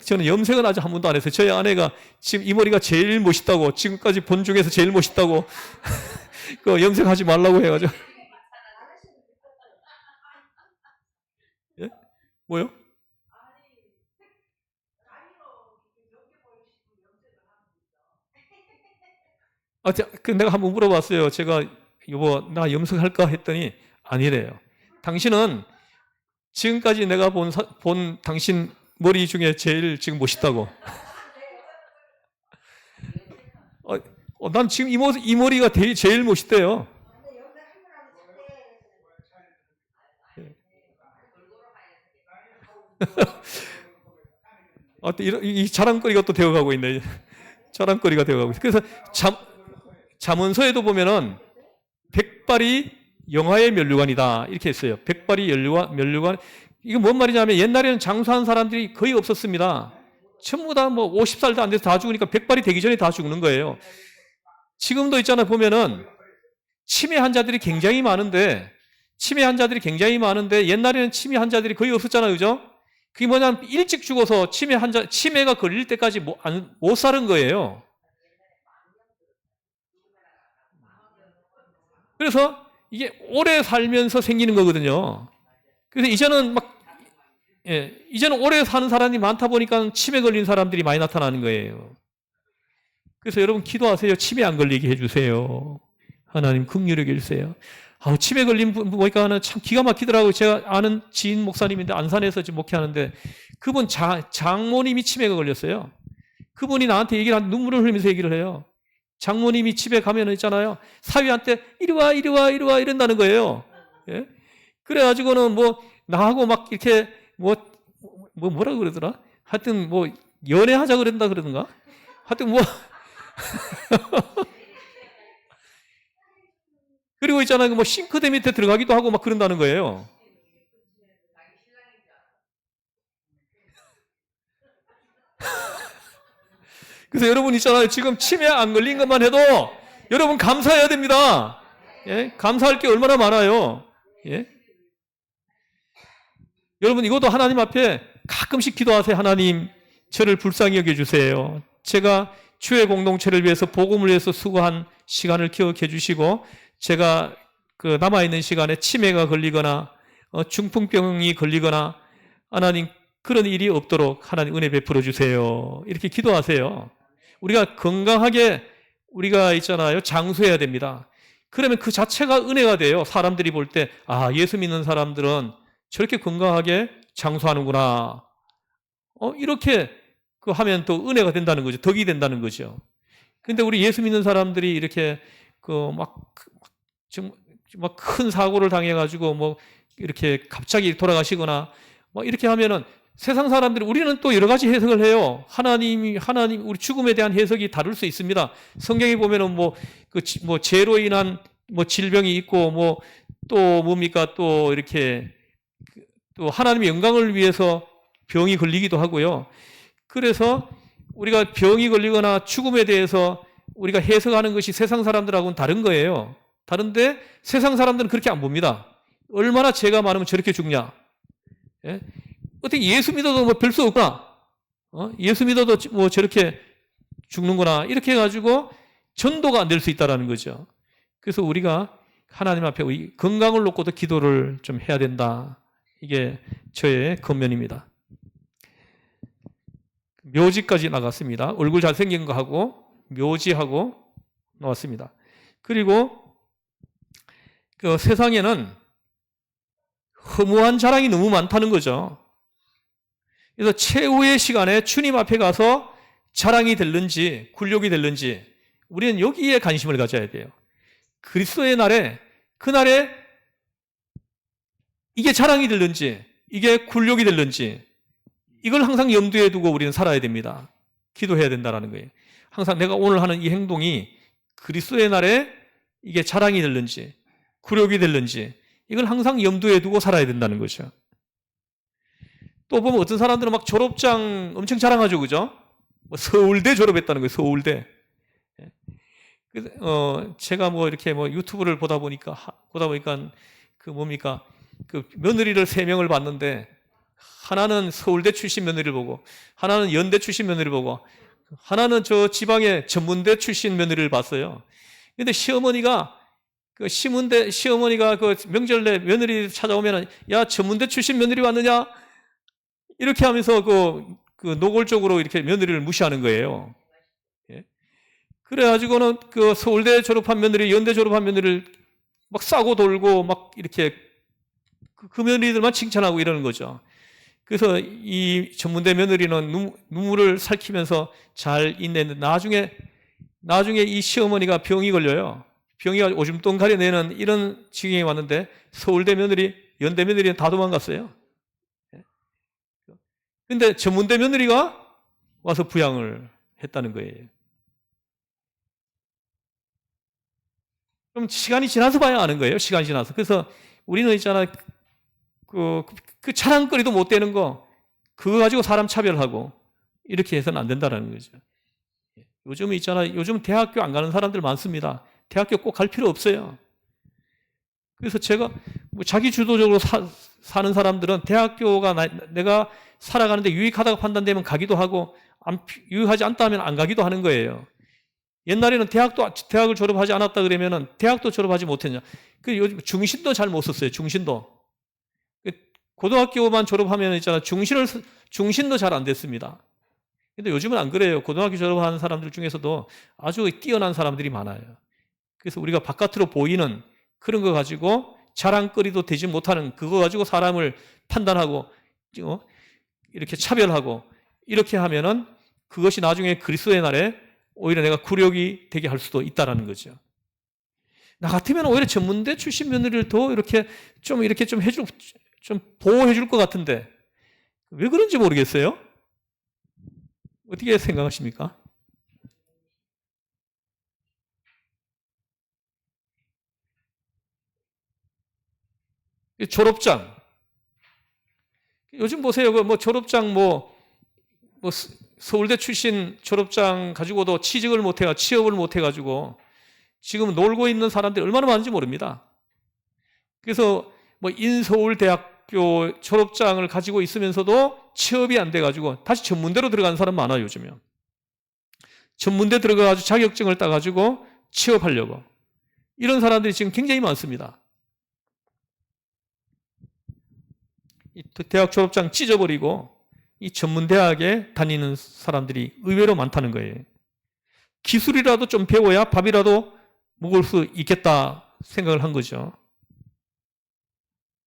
저는 염색은 아직 한 번도 안 했어요. 저희 아내가 지금 이 머리가 제일 멋있다고, 지금까지 본 중에서 제일 멋있다고, 염색하지 말라고 해가지고. 예? 뭐요? 내가 한번 물어봤어요. 제가, 여보, 나 염색할까? 했더니, 아니래요. 당신은 지금까지 내가 본 당신 머리 중에 제일 지금 멋있다고. 난 지금 이 머리가 제일 멋있대요. 이 자랑거리가 또 되어가고 있네. 자랑거리가 되어가고 있어. 그래서 잠언서에도 보면은 백발이 영화의 면류관이다 이렇게 했어요. 백발이 면류관. 이거 뭔 말이냐면 옛날에는 장수한 사람들이 거의 없었습니다. 전부 다 50살도 안 돼서 다 죽으니까 백발이 되기 전에 다 죽는 거예요. 지금도 있잖아요. 보면은 치매 환자들이 굉장히 많은데 옛날에는 치매 환자들이 거의 없었잖아요. 그죠? 그게 뭐냐면 일찍 죽어서 치매가 걸릴 때까지 못 사는 거예요. 그래서 이게 오래 살면서 생기는 거거든요. 그래서 이제는 오래 사는 사람이 많다 보니까 치매 걸린 사람들이 많이 나타나는 거예요. 그래서 여러분 기도하세요. 치매 안 걸리게 해주세요. 하나님 긍휼히 여겨주세요. 치매 걸린 분 보니까 참 기가 막히더라고요. 제가 아는 지인 목사님인데 안산에서 지금 목회하는데 그분 장모님이 치매가 걸렸어요. 그분이 나한테 눈물을 흘리면서 얘기를 해요. 장모님이 집에 가면 있잖아요. 사위한테 이리 와 이런다는 거예요. 예? 그래가지고는 나하고 막 이렇게 뭐라 그러더라? 하여튼 연애하자 그러던가? 하여튼 그리고 있잖아요. 싱크대 밑에 들어가기도 하고 막 그런다는 거예요. 그래서 여러분 있잖아요. 지금 치매 안 걸린 것만 해도 여러분 감사해야 됩니다. 예? 감사할 게 얼마나 많아요. 예? 여러분 이것도 하나님 앞에 가끔씩 기도하세요. 하나님, 저를 불쌍히 여겨주세요. 제가 주의 공동체를 위해서 복음을 위해서 수고한 시간을 기억해 주시고 제가 남아있는 시간에 치매가 걸리거나 중풍병이 걸리거나 하나님 그런 일이 없도록 하나님 은혜 베풀어 주세요. 이렇게 기도하세요. 우리가 건강하게 우리가 있잖아요. 장수해야 됩니다. 그러면 그 자체가 은혜가 돼요. 사람들이 볼 때 예수 믿는 사람들은 저렇게 건강하게 장수하는구나. 이렇게 하면 또 은혜가 된다는 거죠. 덕이 된다는 거죠. 근데 우리 예수 믿는 사람들이 이렇게 큰 사고를 당해가지고 이렇게 갑자기 돌아가시거나 이렇게 하면은 세상 사람들이 우리는 또 여러 가지 해석을 해요. 하나님 우리 죽음에 대한 해석이 다를 수 있습니다. 성경에 보면은 죄로 인한 질병이 있고 또 뭡니까 또 이렇게 또 하나님의 영광을 위해서 병이 걸리기도 하고요. 그래서 우리가 병이 걸리거나 죽음에 대해서 우리가 해석하는 것이 세상 사람들하고는 다른 거예요. 다른데 세상 사람들은 그렇게 안 봅니다. 얼마나 죄가 많으면 저렇게 죽냐. 예? 어떻게 예수 믿어도 뭐 별 수 없구나. 예수 믿어도 뭐 저렇게 죽는구나. 이렇게 해가지고 전도가 안 될 수 있다는 거죠. 그래서 우리가 하나님 앞에 건강을 놓고도 기도를 좀 해야 된다. 이게 저의 권면입니다. 묘지까지 나갔습니다. 얼굴 잘생긴 거 하고 묘지하고 나왔습니다. 그리고 그 세상에는 허무한 자랑이 너무 많다는 거죠. 그래서 최후의 시간에 주님 앞에 가서 자랑이 될는지 굴욕이 될는지 우리는 여기에 관심을 가져야 돼요. 그리스도의 날에 그날에 이게 자랑이 될는지 이게 굴욕이 될는지 이걸 항상 염두에 두고 우리는 살아야 됩니다. 기도해야 된다는 거예요. 항상 내가 오늘 하는 이 행동이 그리스도의 날에 이게 자랑이 될는지 굴욕이 될는지 이걸 항상 염두에 두고 살아야 된다는 거죠. 또 보면 어떤 사람들은 막 졸업장 엄청 자랑하죠, 그죠? 뭐 서울대 졸업했다는 거예요, 서울대. 제가 뭐 이렇게 뭐 유튜브를 보다 보니까 그 뭡니까? 그 며느리를 3명을 봤는데 하나는 서울대 출신 며느리를 보고 하나는 연대 출신 며느리를 보고 하나는 저 지방의 전문대 출신 며느리를 봤어요. 근데 시어머니가 그 명절에 며느리 찾아오면은 야, 전문대 출신 며느리 왔느냐? 이렇게 하면서 그 노골적으로 이렇게 며느리를 무시하는 거예요. 예? 그래가지고는 그 서울대 졸업한 며느리, 연대 졸업한 며느리를 막 싸고 돌고 막 이렇게 그 며느리들만 칭찬하고 이러는 거죠. 그래서 이 전문대 며느리는 눈물을 살키면서 잘 인내했는데 나중에 이 시어머니가 병이 걸려요. 병이 오줌똥 가려내는 이런 지경에 왔는데 서울대 며느리, 연대 며느리는 다 도망갔어요. 근데 전문대 며느리가 와서 부양을 했다는 거예요. 그럼 시간이 지나서 봐야 아는 거예요. 시간이 지나서. 그래서 우리는 있잖아, 그 자랑거리도 못 되는 거, 그거 가지고 사람 차별하고, 이렇게 해서는 안 된다는 거죠. 요즘 대학교 안 가는 사람들 많습니다. 대학교 꼭 갈 필요 없어요. 그래서 제가 뭐 자기 주도적으로 사는 사람들은 대학교가 내가 살아가는데 유익하다고 판단되면 가기도 하고, 유익하지 않다 하면 안 가기도 하는 거예요. 옛날에는 대학을 졸업하지 않았다 그러면은 대학도 졸업하지 못했냐. 요즘 중신도 잘 못 썼어요. 중신도. 고등학교만 졸업하면 있잖아. 중신도 잘 안 됐습니다. 근데 요즘은 안 그래요. 고등학교 졸업하는 사람들 중에서도 아주 뛰어난 사람들이 많아요. 그래서 우리가 바깥으로 보이는 그런 거 가지고 자랑거리도 되지 못하는 그거 가지고 사람을 판단하고 이렇게 차별하고 이렇게 하면은 그것이 나중에 그리스도의 날에 오히려 내가 굴욕이 되게 할 수도 있다라는 거죠. 나 같으면 오히려 전문대 출신 며느리를 더 이렇게 좀 보호해 줄 것 같은데 왜 그런지 모르겠어요. 어떻게 생각하십니까? 졸업장. 요즘 보세요. 졸업장 서울대 출신 졸업장 가지고도 취업을 못 해가지고 지금 놀고 있는 사람들이 얼마나 많은지 모릅니다. 그래서 인서울대학교 졸업장을 가지고 있으면서도 취업이 안 돼가지고 다시 전문대로 들어가는 사람 많아요, 요즘은. 전문대 들어가가지고 자격증을 따가지고 취업하려고. 이런 사람들이 지금 굉장히 많습니다. 대학 졸업장 찢어버리고 이 전문대학에 다니는 사람들이 의외로 많다는 거예요. 기술이라도 좀 배워야 밥이라도 먹을 수 있겠다 생각을 한 거죠.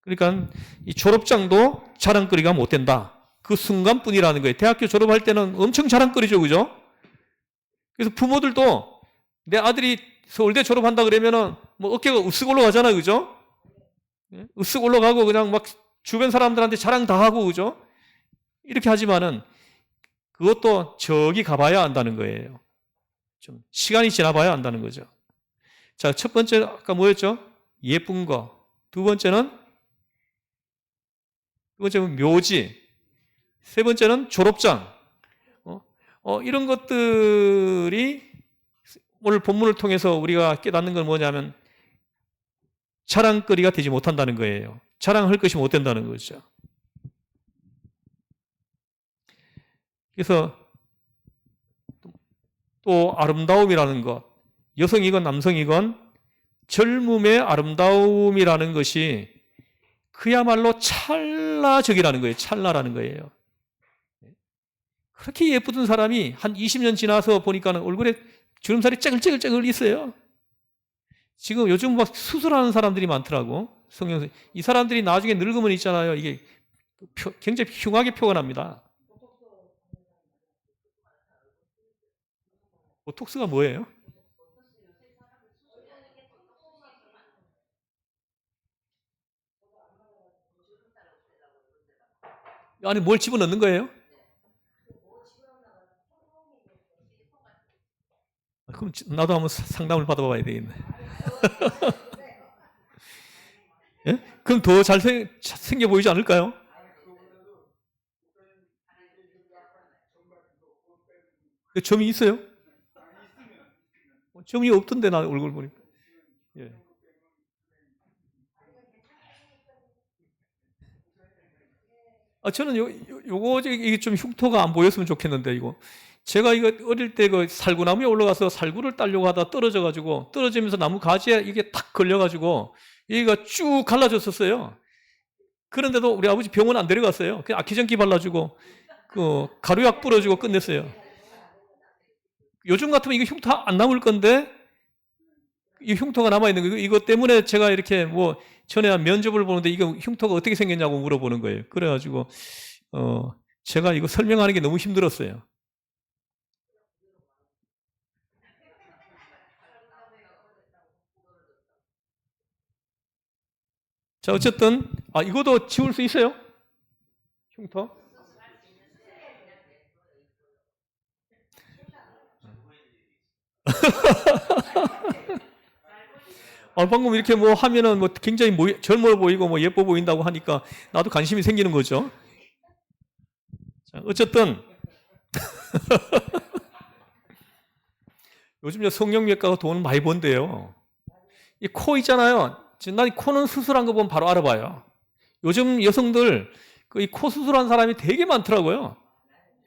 그러니까 이 졸업장도 자랑거리가 못 된다. 그 순간뿐이라는 거예요. 대학교 졸업할 때는 엄청 자랑거리죠, 그죠? 그래서 부모들도 내 아들이 서울대 졸업한다 그러면은 어깨가 으쓱 올라가잖아요, 그죠? 으쓱 올라가고 그냥 막 주변 사람들한테 자랑 다 하고, 그죠? 이렇게 하지만은 그것도 저기 가봐야 안다는 거예요. 좀 시간이 지나봐야 안다는 거죠. 자, 첫 번째 아까 뭐였죠? 예쁜 거. 두 번째는 번째는 묘지, 세 번째는 졸업장. 이런 것들이 오늘 본문을 통해서 우리가 깨닫는 건 뭐냐면 자랑거리가 되지 못한다는 거예요. 자랑할 것이 못 된다는 거죠. 그래서 또 아름다움이라는 것, 여성이건 남성이건 젊음의 아름다움이라는 것이 그야말로 찰나적이라는 거예요. 찰나라는 거예요. 그렇게 예쁘던 사람이 한 20년 지나서 보니까는 얼굴에 주름살이 째글째글 있어요. 지금 요즘 막 수술하는 사람들이 많더라고. 성형, 이 사람들이 나중에 늙으면 있잖아요. 이게 굉장히 흉하게 표현합니다. 보톡스가 뭐예요? 아니, 뭘 집어넣는 거예요? 그럼 나도 한번 상담을 받아봐야 되겠네. 예? 그럼 더 잘생겨 보이지 않을까요? 점이 있어요? 점이 없던데, 나 얼굴 보니까. 예. 저는 요거, 이게 좀 흉터가 안 보였으면 좋겠는데, 이거. 제가 이거 어릴 때 그 살구나무에 올라가서 살구를 따려고 하다 떨어져가지고, 떨어지면서 나무 가지에 이게 탁 걸려가지고, 여기가 쭉 갈라졌었어요. 그런데도 우리 아버지 병원 안 데려갔어요. 그냥 아키전기 발라주고, 가루약 뿌려주고 끝냈어요. 요즘 같으면 이게 흉터 안 남을 건데, 이 흉터가 남아있는 거예요. 이것 때문에 제가 이렇게 전에 면접을 보는데 이거 흉터가 어떻게 생겼냐고 물어보는 거예요. 그래가지고, 제가 이거 설명하는 게 너무 힘들었어요. 자, 어쨌든, 이것도 지울 수 있어요? 흉터? 방금 이렇게 하면은 굉장히 젊어 보이고 예뻐 보인다고 하니까 나도 관심이 생기는 거죠. 자, 어쨌든, 요즘 성형외과가 돈을 많이 번대요. 이 코 있잖아요. 난 코는 수술한 거 보면 바로 알아봐요. 요즘 여성들 이 코 수술한 사람이 되게 많더라고요.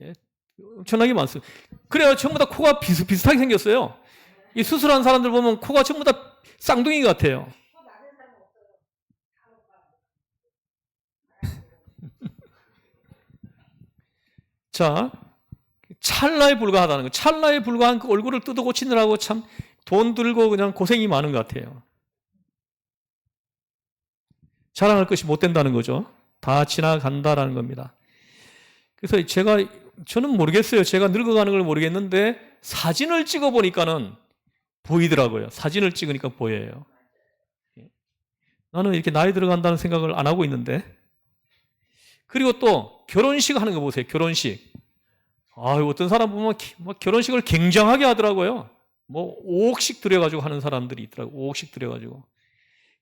예, 엄청나게 많습니다. 그래요. 전부 다 코가 비슷비슷하게 생겼어요. 이 수술한 사람들 보면 코가 전부 다 쌍둥이 같아요. 자, 찰나에 불과하다는 거. 찰나에 불과한 그 얼굴을 뜯어 고치느라고 참 돈 들고 그냥 고생이 많은 것 같아요. 자랑할 것이 못 된다는 거죠. 다 지나간다라는 겁니다. 그래서 저는 모르겠어요. 제가 늙어가는 걸 모르겠는데 사진을 찍어 보니까는 보이더라고요. 사진을 찍으니까 보여요. 나는 이렇게 나이 들어간다는 생각을 안 하고 있는데. 그리고 또 결혼식 하는 거 보세요. 결혼식. 어떤 사람 보면 결혼식을 굉장하게 하더라고요. 5억씩 들여가지고 하는 사람들이 있더라고요. 5억씩 들여가지고.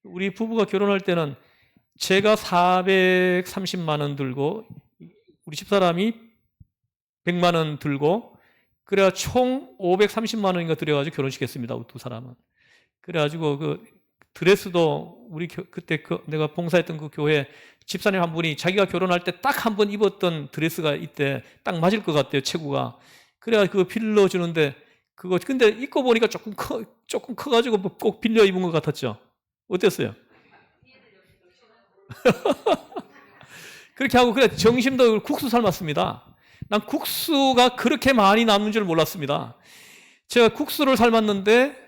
우리 부부가 결혼할 때는 제가 430만 원 들고 우리 집사람이 100만 원 들고 그래야 총 530만 원인가 들여가지고 결혼식 했습니다. 두 사람은. 그래가지고 그 드레스도 우리 그때 내가 봉사했던 그 교회 집사님 한 분이 자기가 결혼할 때 딱 한 번 입었던 드레스가 이때 딱 맞을 것 같대요. 체구가. 그래야 그거 빌려 주는데 근데 입고 보니까 조금 커가지고 꼭 빌려 입은 것 같았죠. 어땠어요? 그렇게 하고 그래 점심도 국수 삶았습니다. 난 국수가 그렇게 많이 남는 줄 몰랐습니다. 제가 국수를 삶았는데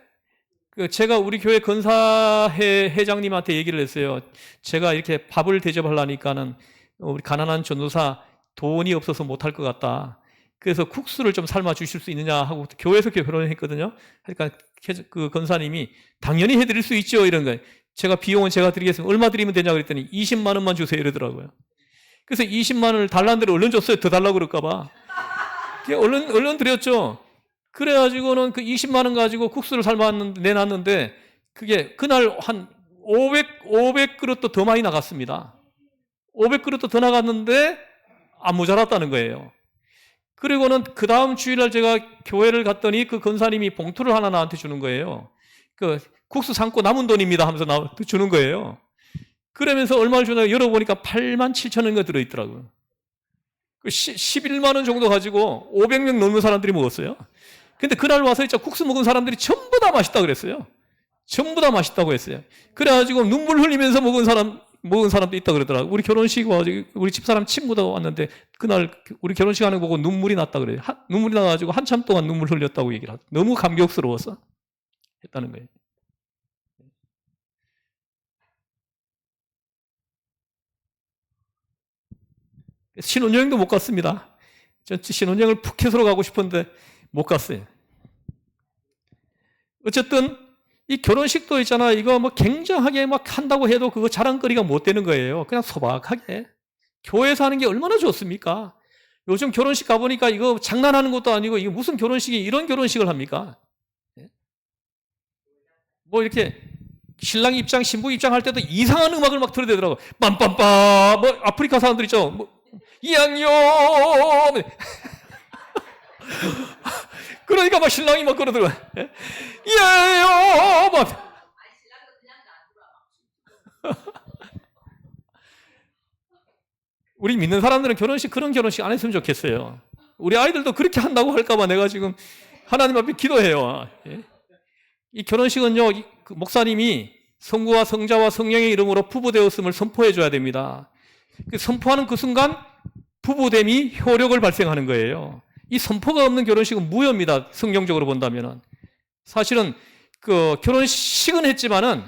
제가 우리 교회 건사회 회장님한테 얘기를 했어요. 제가 이렇게 밥을 대접하려니까는 우리 가난한 전도사 돈이 없어서 못할 것 같다. 그래서 국수를 좀 삶아 주실 수 있느냐 하고 교회에서 결혼을 했거든요. 그러니까 그 건사님이 당연히 해드릴 수 있죠 이런 거예요. 비용은 제가 드리겠습니다. 얼마 드리면 되냐 그랬더니 20만 원만 주세요 이러더라고요. 그래서 20만 원을 달라는 대로 얼른 줬어요. 더 달라고 그럴까 봐. 얼른 드렸죠. 그래가지고는 그 20만 원 가지고 국수를 내놨는데 그게 그날 한 500그릇도 더 많이 나갔습니다. 500그릇도 더 나갔는데 안 모자랐다는 거예요. 그리고는 그 다음 주일날 제가 교회를 갔더니 그 권사님이 봉투를 하나 나한테 주는 거예요. 그 국수 삶고 남은 돈입니다 하면서 주는 거예요. 그러면서 얼마를 주나 열어보니까 8만 7천 원인가 들어있더라고요. 11만 원 정도 가지고 500명 넘는 사람들이 먹었어요. 근데 그날 와서 진짜 국수 먹은 사람들이 전부 다 맛있다 그랬어요. 전부 다 맛있다고 했어요. 그래가지고 눈물 흘리면서 먹은 사람도 있다 그러더라고요. 우리 결혼식 와가지고 우리 집사람 친구도 왔는데 그날 우리 결혼식 하는 거 보고 눈물이 났다 그래요. 눈물이 나가지고 한참 동안 눈물 흘렸다고 얘기를 하죠. 너무 감격스러워서 했다는 거예요. 신혼여행도 못 갔습니다. 전 신혼여행을 푸켓으로 가고 싶은데 못 갔어요. 어쨌든 이 결혼식도 있잖아. 이거 뭐 굉장하게 막 한다고 해도 그거 자랑거리가 못 되는 거예요. 그냥 소박하게. 교회에서 하는 게 얼마나 좋습니까? 요즘 결혼식 가보니까 이거 장난하는 것도 아니고 이거 무슨 결혼식이 이런 결혼식을 합니까? 뭐 이렇게 신랑 입장, 신부 입장 할 때도 이상한 음악을 막 틀어대더라고. 빰빰빰. 뭐 아프리카 사람들 있죠. 뭐 이양요. 그러니까 막 신랑이 막 그러더라고. 예요. 막. 우리 믿는 사람들은 그런 결혼식 안 했으면 좋겠어요. 우리 아이들도 그렇게 한다고 할까봐 내가 지금 하나님 앞에 기도해요. 이 결혼식은요, 그 목사님이 성부와 성자와 성령의 이름으로 부부되었음을 선포해 줘야 됩니다. 선포하는 그 순간 부부됨이 효력을 발생하는 거예요. 이 선포가 없는 결혼식은 무효입니다. 성경적으로 본다면은. 사실은 그 결혼식은 했지만은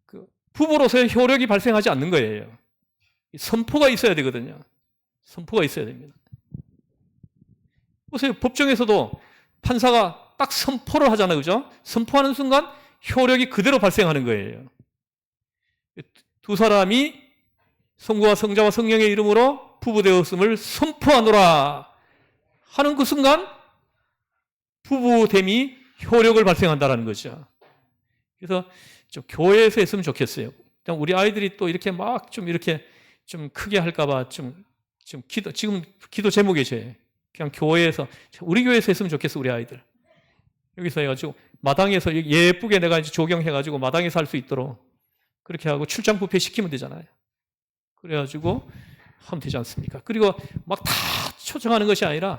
그 부부로서의 효력이 발생하지 않는 거예요. 선포가 있어야 되거든요. 선포가 있어야 됩니다. 보세요. 법정에서도 판사가 딱 선포를 하잖아요. 그죠? 선포하는 순간 효력이 그대로 발생하는 거예요. 두 사람이 성부와 성자와 성령의 이름으로 부부되었음을 선포하노라 하는 그 순간 부부됨이 효력을 발생한다는 거죠. 그래서 좀 교회에서 했으면 좋겠어요. 우리 아이들이 또 이렇게 막 좀 이렇게 좀 크게 할까봐 지금 기도 제목이 제 그냥 교회에서 우리 교회에서 했으면 좋겠어. 우리 아이들 여기서 해가지고 마당에서 예쁘게 내가 이제 조경해가지고 마당에서 할 수 있도록 그렇게 하고 출장 뷔페 시키면 되잖아요. 그래가지고 하면 되지 않습니까? 그리고 막 다 초청하는 것이 아니라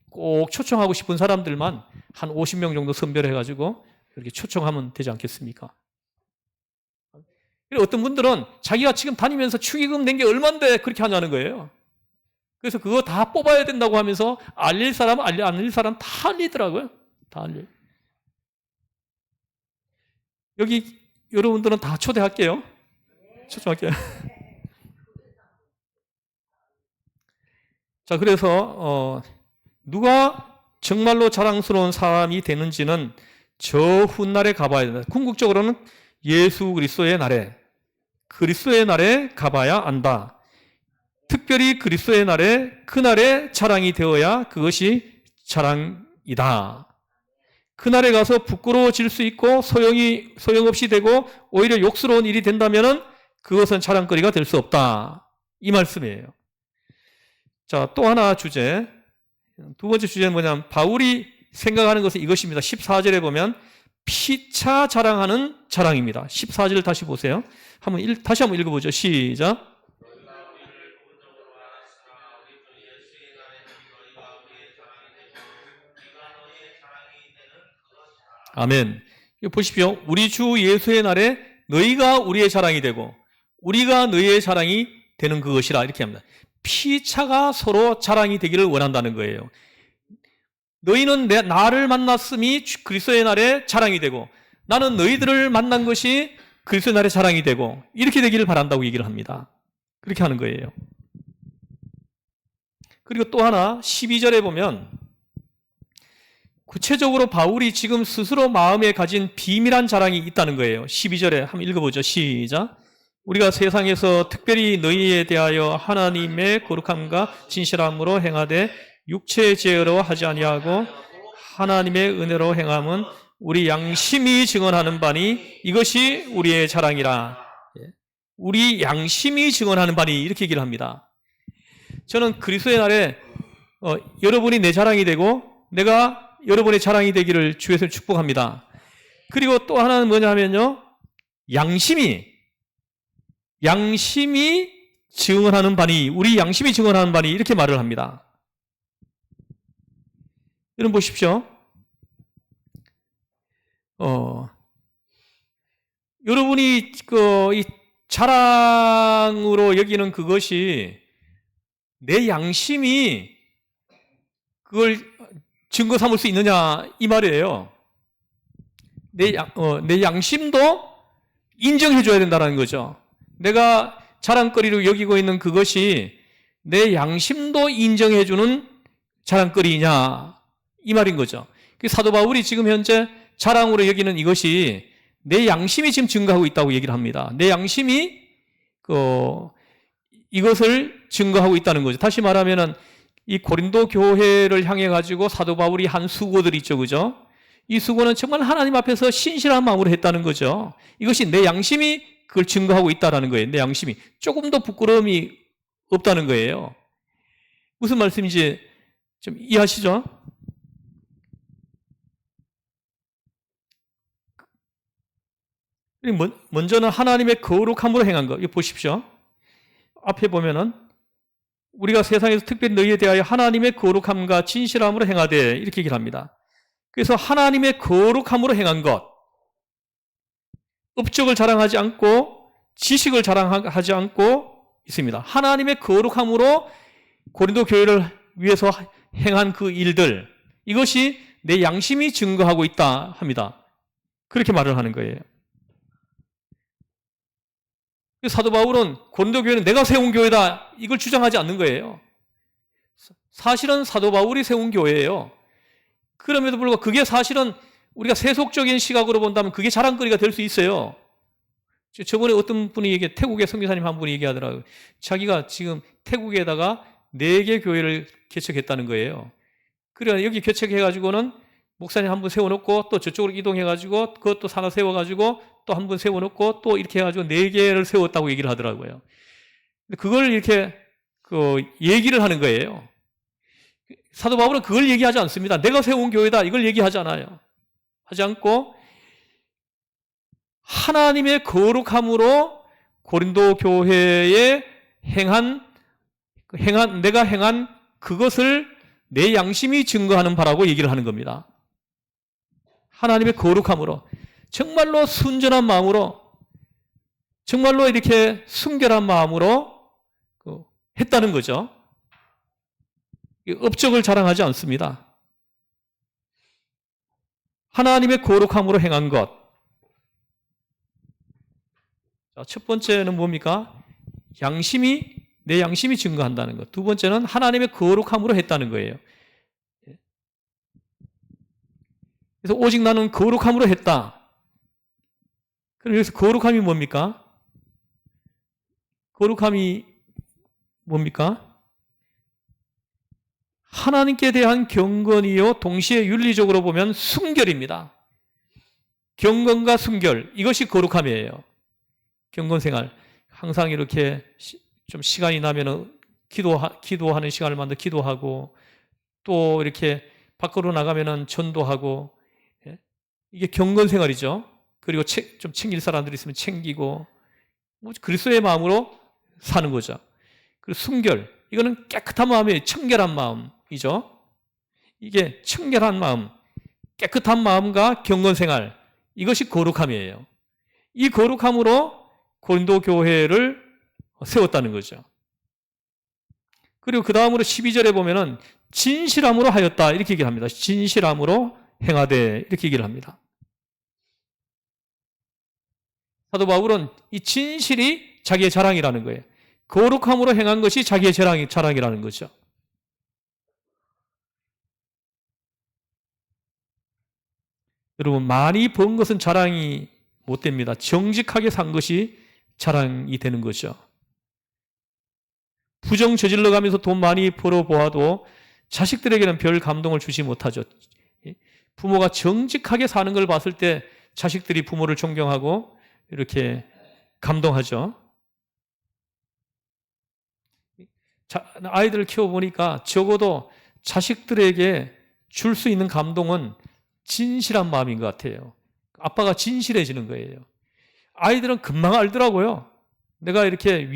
꼭 초청하고 싶은 사람들만 한 50명 정도 선별해가지고 이렇게 초청하면 되지 않겠습니까? 어떤 분들은 자기가 지금 다니면서 축의금 낸 게 얼만데 그렇게 하냐는 거예요. 그래서 그거 다 뽑아야 된다고 하면서 알릴 사람, 안 알릴 사람 다 알리더라고요. 다 알려요. 여기 여러분들은 다 초대할게요. 초청할게요. 자, 그래서 누가 정말로 자랑스러운 사람이 되는지는 저 훗날에 가봐야 된다. 궁극적으로는 예수 그리스도의 날에 가봐야 안다. 특별히 그리스도의 날에 그날에 자랑이 되어야 그것이 자랑이다. 그날에 가서 부끄러워질 수 있고 소용없이 되고 오히려 욕스러운 일이 된다면 그것은 자랑거리가 될 수 없다. 이 말씀이에요. 자, 또 하나 주제. 두 번째 주제는 뭐냐면 바울이 생각하는 것은 이것입니다. 14절에 보면 피차 자랑하는 자랑입니다. 14절 다시 보세요. 다시 한번 읽어보죠. 시작. 아멘. 이거 보십시오. 우리 주 예수의 날에 너희가 우리의 자랑이 되고 우리가 너희의 자랑이 되는 그것이라 이렇게 합니다. 피차가 서로 자랑이 되기를 원한다는 거예요. 너희는 나를 만났음이 그리스도의 날에 자랑이 되고 나는 너희들을 만난 것이 그리스도의 날에 자랑이 되고 이렇게 되기를 바란다고 얘기를 합니다. 그렇게 하는 거예요. 그리고 또 하나 12절에 보면 구체적으로 바울이 지금 스스로 마음에 가진 비밀한 자랑이 있다는 거예요. 12절에 한번 읽어보죠. 시작. 우리가 세상에서 특별히 너희에 대하여 하나님의 거룩함과 진실함으로 행하되 육체의 죄로 하지 아니하고 하나님의 은혜로 행함은 우리 양심이 증언하는 바니 이것이 우리의 자랑이라. 우리 양심이 증언하는 바니 이렇게 얘기를 합니다. 저는 그리스도의 날에 여러분이 내 자랑이 되고 내가 여러분의 자랑이 되기를 주에서 축복합니다. 그리고 또 하나는 뭐냐 하면요, 양심이 증언하는 바니, 우리 양심이 증언하는 바니 이렇게 말을 합니다. 여러분 보십시오. 여러분이 이 자랑으로 여기는 그것이 내 양심이 그걸 증거 삼을 수 있느냐 이 말이에요. 내 양심도 인정해 줘야 된다는 거죠. 내가 자랑거리로 여기고 있는 그것이 내 양심도 인정해 주는 자랑거리냐 이 말인 거죠. 사도 바울이 지금 현재 자랑으로 여기는 이것이 내 양심이 지금 증거하고 있다고 얘기를 합니다. 내 양심이 이것을 증거하고 있다는 거죠. 다시 말하면은 이 고린도 교회를 향해 가지고 사도 바울이 한 수고들 있죠, 그죠? 이 수고는 정말 하나님 앞에서 신실한 마음으로 했다는 거죠. 이것이 내 양심이 그걸 증거하고 있다라는 거예요. 내 양심이 조금도 부끄러움이 없다는 거예요. 무슨 말씀인지 좀 이해하시죠? 먼저는 하나님의 거룩함으로 행한 거. 이거 보십시오. 앞에 보면은 우리가 세상에서 특별히 너희에 대하여 하나님의 거룩함과 진실함으로 행하되 이렇게 얘기를 합니다. 그래서 하나님의 거룩함으로 행한 것, 업적을 자랑하지 않고 지식을 자랑하지 않고 있습니다. 하나님의 거룩함으로 고린도 교회를 위해서 행한 그 일들, 이것이 내 양심이 증거하고 있다 합니다. 그렇게 말을 하는 거예요. 사도 바울은 고린도 교회는 내가 세운 교회다 이걸 주장하지 않는 거예요. 사실은 사도 바울이 세운 교회예요. 그럼에도 불구하고 그게 사실은 우리가 세속적인 시각으로 본다면 그게 자랑거리가 될 수 있어요. 저번에 어떤 분이 태국의 선교사님 한 분이 얘기하더라고요. 자기가 지금 태국에다가 4개 교회를 개척했다는 거예요. 그래 여기 개척해가지고는 목사님 한 분 세워놓고 또 저쪽으로 이동해가지고 그것도 하나 세워가지고 또 한 분 세워놓고 또 이렇게 해가지고 4개를 세웠다고 얘기를 하더라고요. 그걸 이렇게 얘기를 하는 거예요. 사도 바울은 그걸 얘기하지 않습니다. 내가 세운 교회다 이걸 얘기하지 않아요. 하지 않고 하나님의 거룩함으로 고린도 교회에 내가 행한 그것을 내 양심이 증거하는 바라고 얘기를 하는 겁니다. 하나님의 거룩함으로 정말로 순전한 마음으로 정말로 이렇게 순결한 마음으로 했다는 거죠. 업적을 자랑하지 않습니다. 하나님의 거룩함으로 행한 것. 첫 번째는 뭡니까? 내 양심이 증거한다는 것. 두 번째는 하나님의 거룩함으로 했다는 거예요. 그래서 오직 나는 거룩함으로 했다. 그래서 거룩함이 뭡니까? 거룩함이 뭡니까? 하나님께 대한 경건이요 동시에 윤리적으로 보면 순결입니다. 경건과 순결, 이것이 거룩함이에요. 경건생활, 항상 이렇게 좀 시간이 나면은 기도하는 시간을 만들어 기도하고 또 이렇게 밖으로 나가면은 전도하고, 이게 경건생활이죠. 그리고 좀 챙길 사람들이 있으면 챙기고, 그리스도의 마음으로 사는 거죠. 그리고 순결, 이거는 깨끗한 마음이에요. 청결한 마음이죠. 이게 청결한 마음, 깨끗한 마음과 경건생활, 이것이 거룩함이에요. 이 거룩함으로 고린도 교회를 세웠다는 거죠. 그리고 그 다음으로 12절에 보면은 진실함으로 하였다 이렇게 얘기를 합니다. 진실함으로 행하되 이렇게 얘기를 합니다. 사도 바울은 이 진실이 자기의 자랑이라는 거예요. 거룩함으로 행한 것이 자기의 자랑이라는 거죠. 여러분, 많이 번 것은 자랑이 못 됩니다. 정직하게 산 것이 자랑이 되는 거죠. 부정 저질러 가면서 돈 많이 벌어 보아도 자식들에게는 별 감동을 주지 못하죠. 부모가 정직하게 사는 걸 봤을 때 자식들이 부모를 존경하고 이렇게 감동하죠. 아이들을 키워보니까 적어도 자식들에게 줄 수 있는 감동은 진실한 마음인 것 같아요. 아빠가 진실해지는 거예요. 아이들은 금방 알더라고요. 내가 이렇게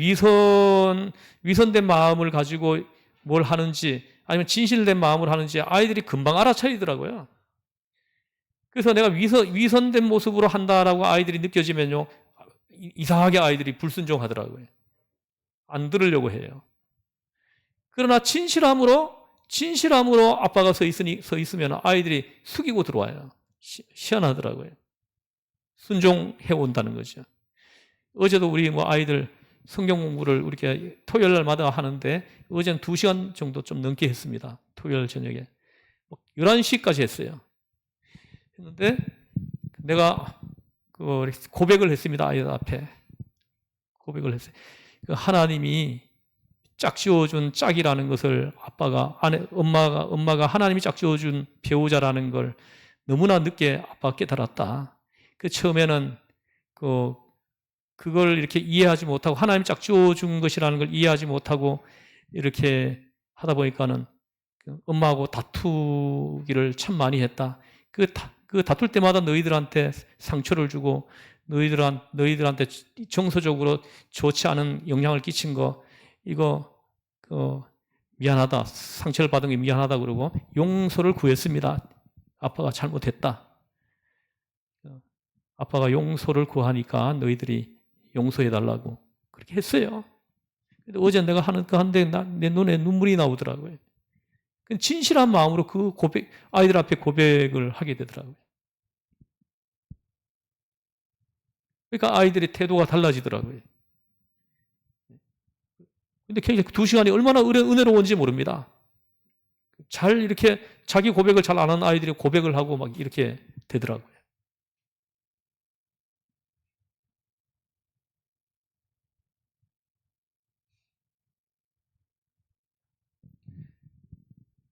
위선된 마음을 가지고 뭘 하는지 아니면 진실된 마음을 하는지 아이들이 금방 알아차리더라고요. 그래서 내가 위선된 모습으로 한다라고 아이들이 느껴지면요, 이상하게 아이들이 불순종하더라고요. 안 들으려고 해요. 그러나 진실함으로 아빠가 서 있으면 아이들이 숙이고 들어와요. 희한하더라고요. 순종해 온다는 거죠. 어제도 우리 아이들 성경 공부를 이렇게 토요일 날마다 하는데 어제는 2시간 정도 좀 넘게 했습니다. 토요일 저녁에. 11시까지 했어요. 했는데 내가 고백을 했습니다. 아이들 앞에. 고백을 했어요. 하나님이 짝 지어준 짝이라는 것을 엄마가 하나님이 짝 지어준 배우자라는 걸 너무나 늦게 아빠가 깨달았다. 처음에는 그걸 이렇게 이해하지 못하고 하나님이 짝 지어준 것이라는 걸 이해하지 못하고 이렇게 하다 보니까는 엄마하고 다투기를 참 많이 했다. 그 다툴 때마다 너희들한테 상처를 주고 너희들한테 정서적으로 좋지 않은 영향을 끼친 거 이거 미안하다. 상처를 받은 게 미안하다 그러고 용서를 구했습니다. 아빠가 잘못했다. 아빠가 용서를 구하니까 너희들이 용서해달라고 그렇게 했어요. 근데 어제 내가 한데 내 눈에 눈물이 나오더라고요. 진실한 마음으로 아이들 앞에 고백을 하게 되더라고요. 그러니까 아이들의 태도가 달라지더라고요. 근데 굉장히 2시간이 얼마나 은혜로운지 모릅니다. 잘 이렇게 자기 고백을 잘 안 하는 아이들이 고백을 하고 막 이렇게 되더라고요.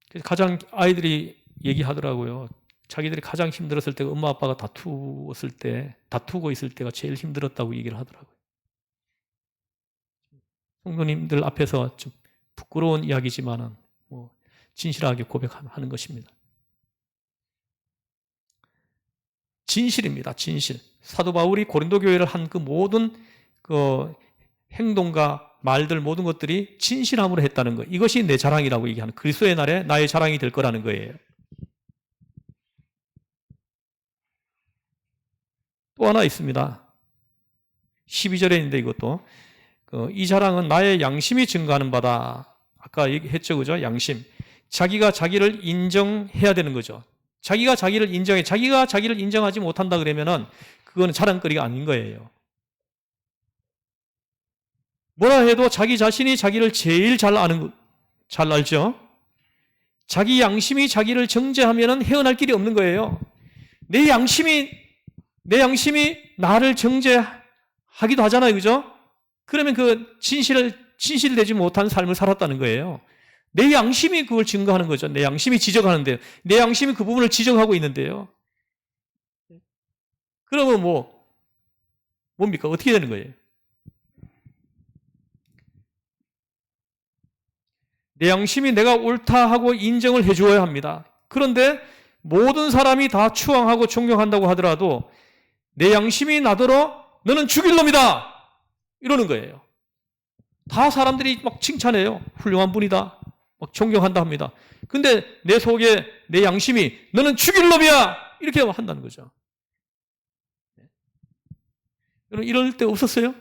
그래서 가장 아이들이 얘기하더라고요. 자기들이 가장 힘들었을 때가 엄마 아빠가 다투고 있을 때가 제일 힘들었다고 얘기를 하더라고요. 성도님들 앞에서 좀 부끄러운 이야기지만은 진실하게 고백하는 것입니다. 진실입니다. 진실. 사도 바울이 고린도 교회를 한 그 모든 행동과 말들 모든 것들이 진실함으로 했다는 것. 이것이 내 자랑이라고 얘기하는 그리스도의 날에 나의 자랑이 될 거라는 거예요. 또 하나 있습니다. 12절에 있는데 이것도 이 자랑은 나의 양심이 증거하는 바다. 아까 얘기했죠, 그죠? 양심. 자기가 자기를 인정해야 되는 거죠. 자기가 자기를 인정하지 못한다 그러면은 그거는 자랑거리가 아닌 거예요. 뭐라 해도 자기 자신이 자기를 제일 잘 알죠? 자기 양심이 자기를 정죄하면은 헤어날 길이 없는 거예요. 내 양심이 나를 정죄하기도 하잖아요, 그죠? 그러면 진실되지 못한 삶을 살았다는 거예요. 내 양심이 그걸 증거하는 거죠. 내 양심이 지적하는데요. 내 양심이 그 부분을 지적하고 있는데요. 그러면 뭡니까? 어떻게 되는 거예요? 내 양심이 내가 옳다 하고 인정을 해주어야 합니다. 그런데 모든 사람이 다 추앙하고 존경한다고 하더라도 내 양심이 나더러 너는 죽일 놈이다! 이러는 거예요. 다 사람들이 막 칭찬해요. 훌륭한 분이다. 막 존경한다 합니다. 근데 내 속에 내 양심이 너는 죽일 놈이야! 이렇게 한다는 거죠. 여러분 이럴 때 없었어요?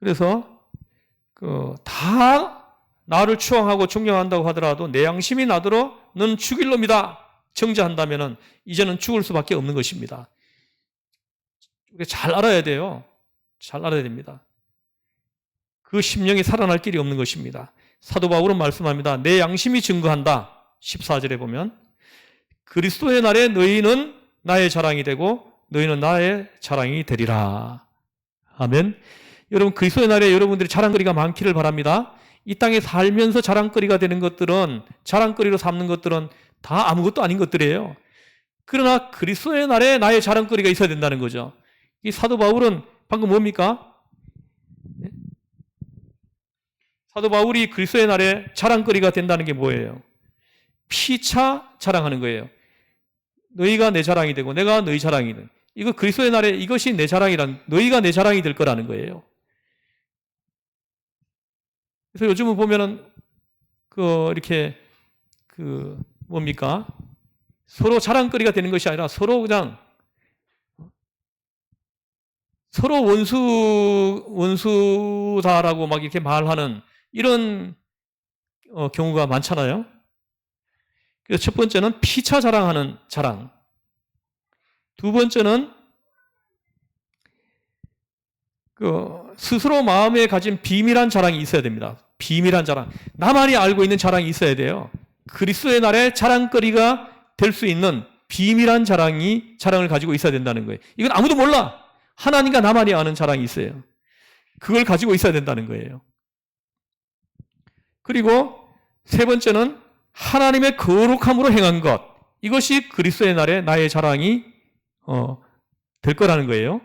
그래서 다 나를 추앙하고 존경한다고 하더라도 내 양심이 나더러 너는 죽일 놈이다 정죄한다면은 이제는 죽을 수밖에 없는 것입니다. 잘 알아야 돼요. 잘 알아야 됩니다. 그 심령이 살아날 길이 없는 것입니다. 사도 바울은 말씀합니다. 내 양심이 증거한다. 14절에 보면 그리스도의 날에 너희는 나의 자랑이 되고 너희는 나의 자랑이 되리라. 아멘. 여러분 그리스도의 날에 여러분들이 자랑거리가 많기를 바랍니다. 이 땅에 살면서 자랑거리가 되는 것들은 자랑거리로 삼는 것들은 다 아무것도 아닌 것들이에요. 그러나 그리스도의 날에 나의 자랑거리가 있어야 된다는 거죠. 이 사도 바울은 방금 뭡니까? 사도 바울이 그리스도의 날에 자랑거리가 된다는 게 뭐예요? 피차 자랑하는 거예요. 너희가 내 자랑이 되고 내가 너희 자랑이 돼. 이거 그리스도의 날에 이것이 내 자랑이란, 너희가 내 자랑이 될 거라는 거예요. 그래서 요즘은 보면은 이렇게 뭡니까? 서로 자랑거리가 되는 것이 아니라 서로 그냥 서로 원수다라고 막 이렇게 말하는 이런 경우가 많잖아요. 그래서 첫 번째는 피차 자랑하는 자랑. 두 번째는 스스로 마음에 가진 비밀한 자랑이 있어야 됩니다. 비밀한 자랑. 나만이 알고 있는 자랑이 있어야 돼요. 그리스도의 날에 자랑거리가 될 수 있는 비밀한 자랑을 가지고 있어야 된다는 거예요. 이건 아무도 몰라. 하나님과 나만이 아는 자랑이 있어요. 그걸 가지고 있어야 된다는 거예요. 그리고 세 번째는 하나님의 거룩함으로 행한 것. 이것이 그리스도의 날에 나의 자랑이 될 거라는 거예요.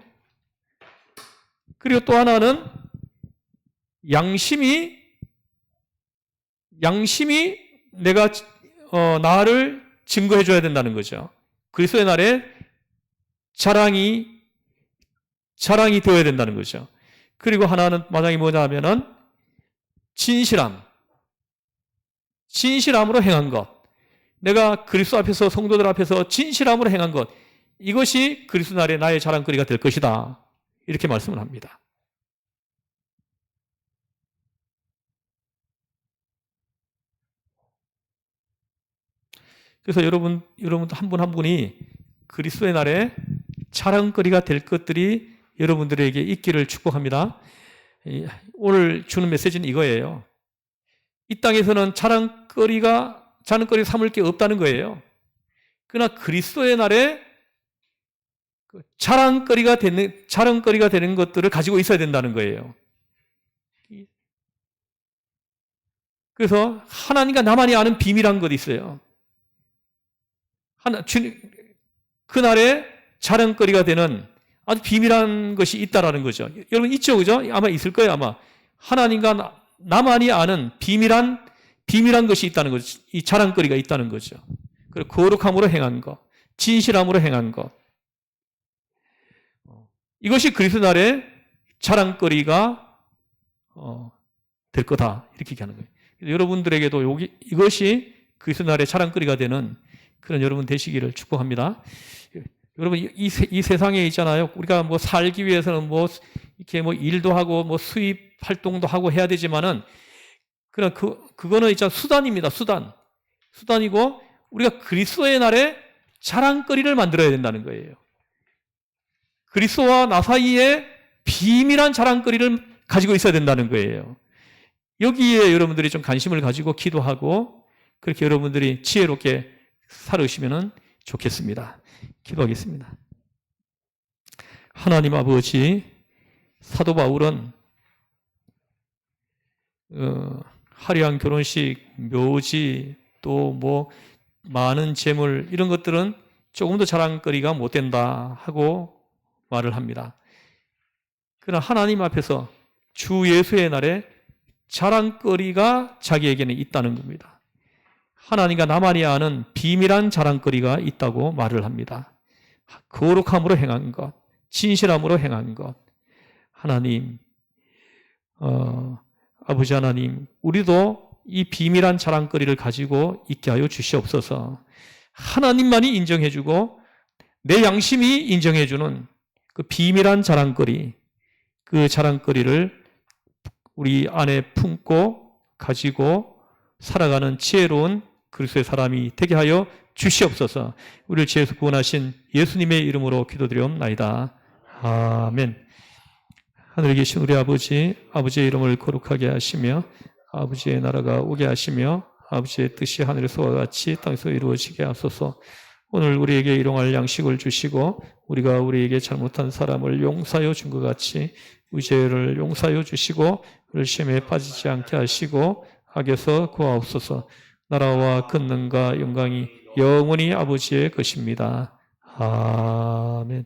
그리고 또 하나는 양심이 내가 나를 증거해 줘야 된다는 거죠. 그리스도의 날에 자랑이 되어야 된다는 거죠. 그리고 하나는 마당이 뭐냐 하면은 진실함으로 행한 것. 내가 그리스도 앞에서 성도들 앞에서 진실함으로 행한 것. 이것이 그리스도 날에 나의 자랑거리가 될 것이다. 이렇게 말씀을 합니다. 그래서 여러분 한 분 한 분이 그리스도의 날에 자랑거리가 될 것들이 여러분들에게 있기를 축복합니다. 오늘 주는 메시지는 이거예요. 이 땅에서는 자랑거리 삼을 게 없다는 거예요. 그러나 그리스도의 날에 자랑거리가 되는 것들을 가지고 있어야 된다는 거예요. 그래서 하나님과 나만이 아는 비밀한 것이 있어요. 그날에 자랑거리가 되는 아주 비밀한 것이 있다라는 거죠. 여러분 있죠, 그죠? 아마 있을 거예요, 아마. 하나님과 나만이 아는 비밀한 것이 있다는 거죠. 이 자랑거리가 있다는 거죠. 그리고 거룩함으로 행한 것, 진실함으로 행한 것. 이것이 그리스도 날에 자랑거리가 될 거다. 이렇게 얘기하는 거예요. 여러분들에게도 이것이 그리스도 날에 자랑거리가 되는 그런 여러분 되시기를 축복합니다. 여러분 이 세상에 있잖아요. 우리가 뭐 살기 위해서는 뭐 이렇게 뭐 일도 하고 뭐 수입 활동도 하고 해야 되지만은 그거는 진짜 수단입니다. 수단이고 우리가 그리스도의 날에 자랑거리를 만들어야 된다는 거예요. 그리스도와 나 사이에 비밀한 자랑거리를 가지고 있어야 된다는 거예요. 여기에 여러분들이 좀 관심을 가지고 기도하고 그렇게 여러분들이 지혜롭게 살으시면 좋겠습니다. 기도하겠습니다. 하나님 아버지, 사도 바울은 화려한 결혼식, 묘지, 또 뭐 많은 재물 이런 것들은 조금 더 자랑거리가 못 된다 하고 말을 합니다. 그러나 하나님 앞에서 주 예수의 날에 자랑거리가 자기에게는 있다는 겁니다. 하나님과 나만이 아는 비밀한 자랑거리가 있다고 말을 합니다. 거룩함으로 행한 것, 진실함으로 행한 것. 하나님, 아버지 하나님, 우리도 이 비밀한 자랑거리를 가지고 있게 하여 주시옵소서. 하나님만이 인정해주고 내 양심이 인정해주는 그 비밀한 자랑거리, 그 자랑거리를 우리 안에 품고 가지고 살아가는 지혜로운 그리스도의 사람이 되게 하여 주시옵소서. 우리를 지혜에서 구원하신 예수님의 이름으로 기도드리옵나이다. 아멘. 하늘에 계신 우리 아버지, 아버지의 이름을 거룩하게 하시며 아버지의 나라가 오게 하시며 아버지의 뜻이 하늘에서와 같이 땅에서 이루어지게 하소서. 오늘 우리에게 일용할 양식을 주시고 우리가 우리에게 잘못한 사람을 용서하여 준 것 같이 우리 죄를 용서하여 주시고 우리를 시험에 빠지지 않게 하시고 악에서 구하옵소서. 나라와 권능과 영광이 영원히 아버지의 것입니다. 아멘.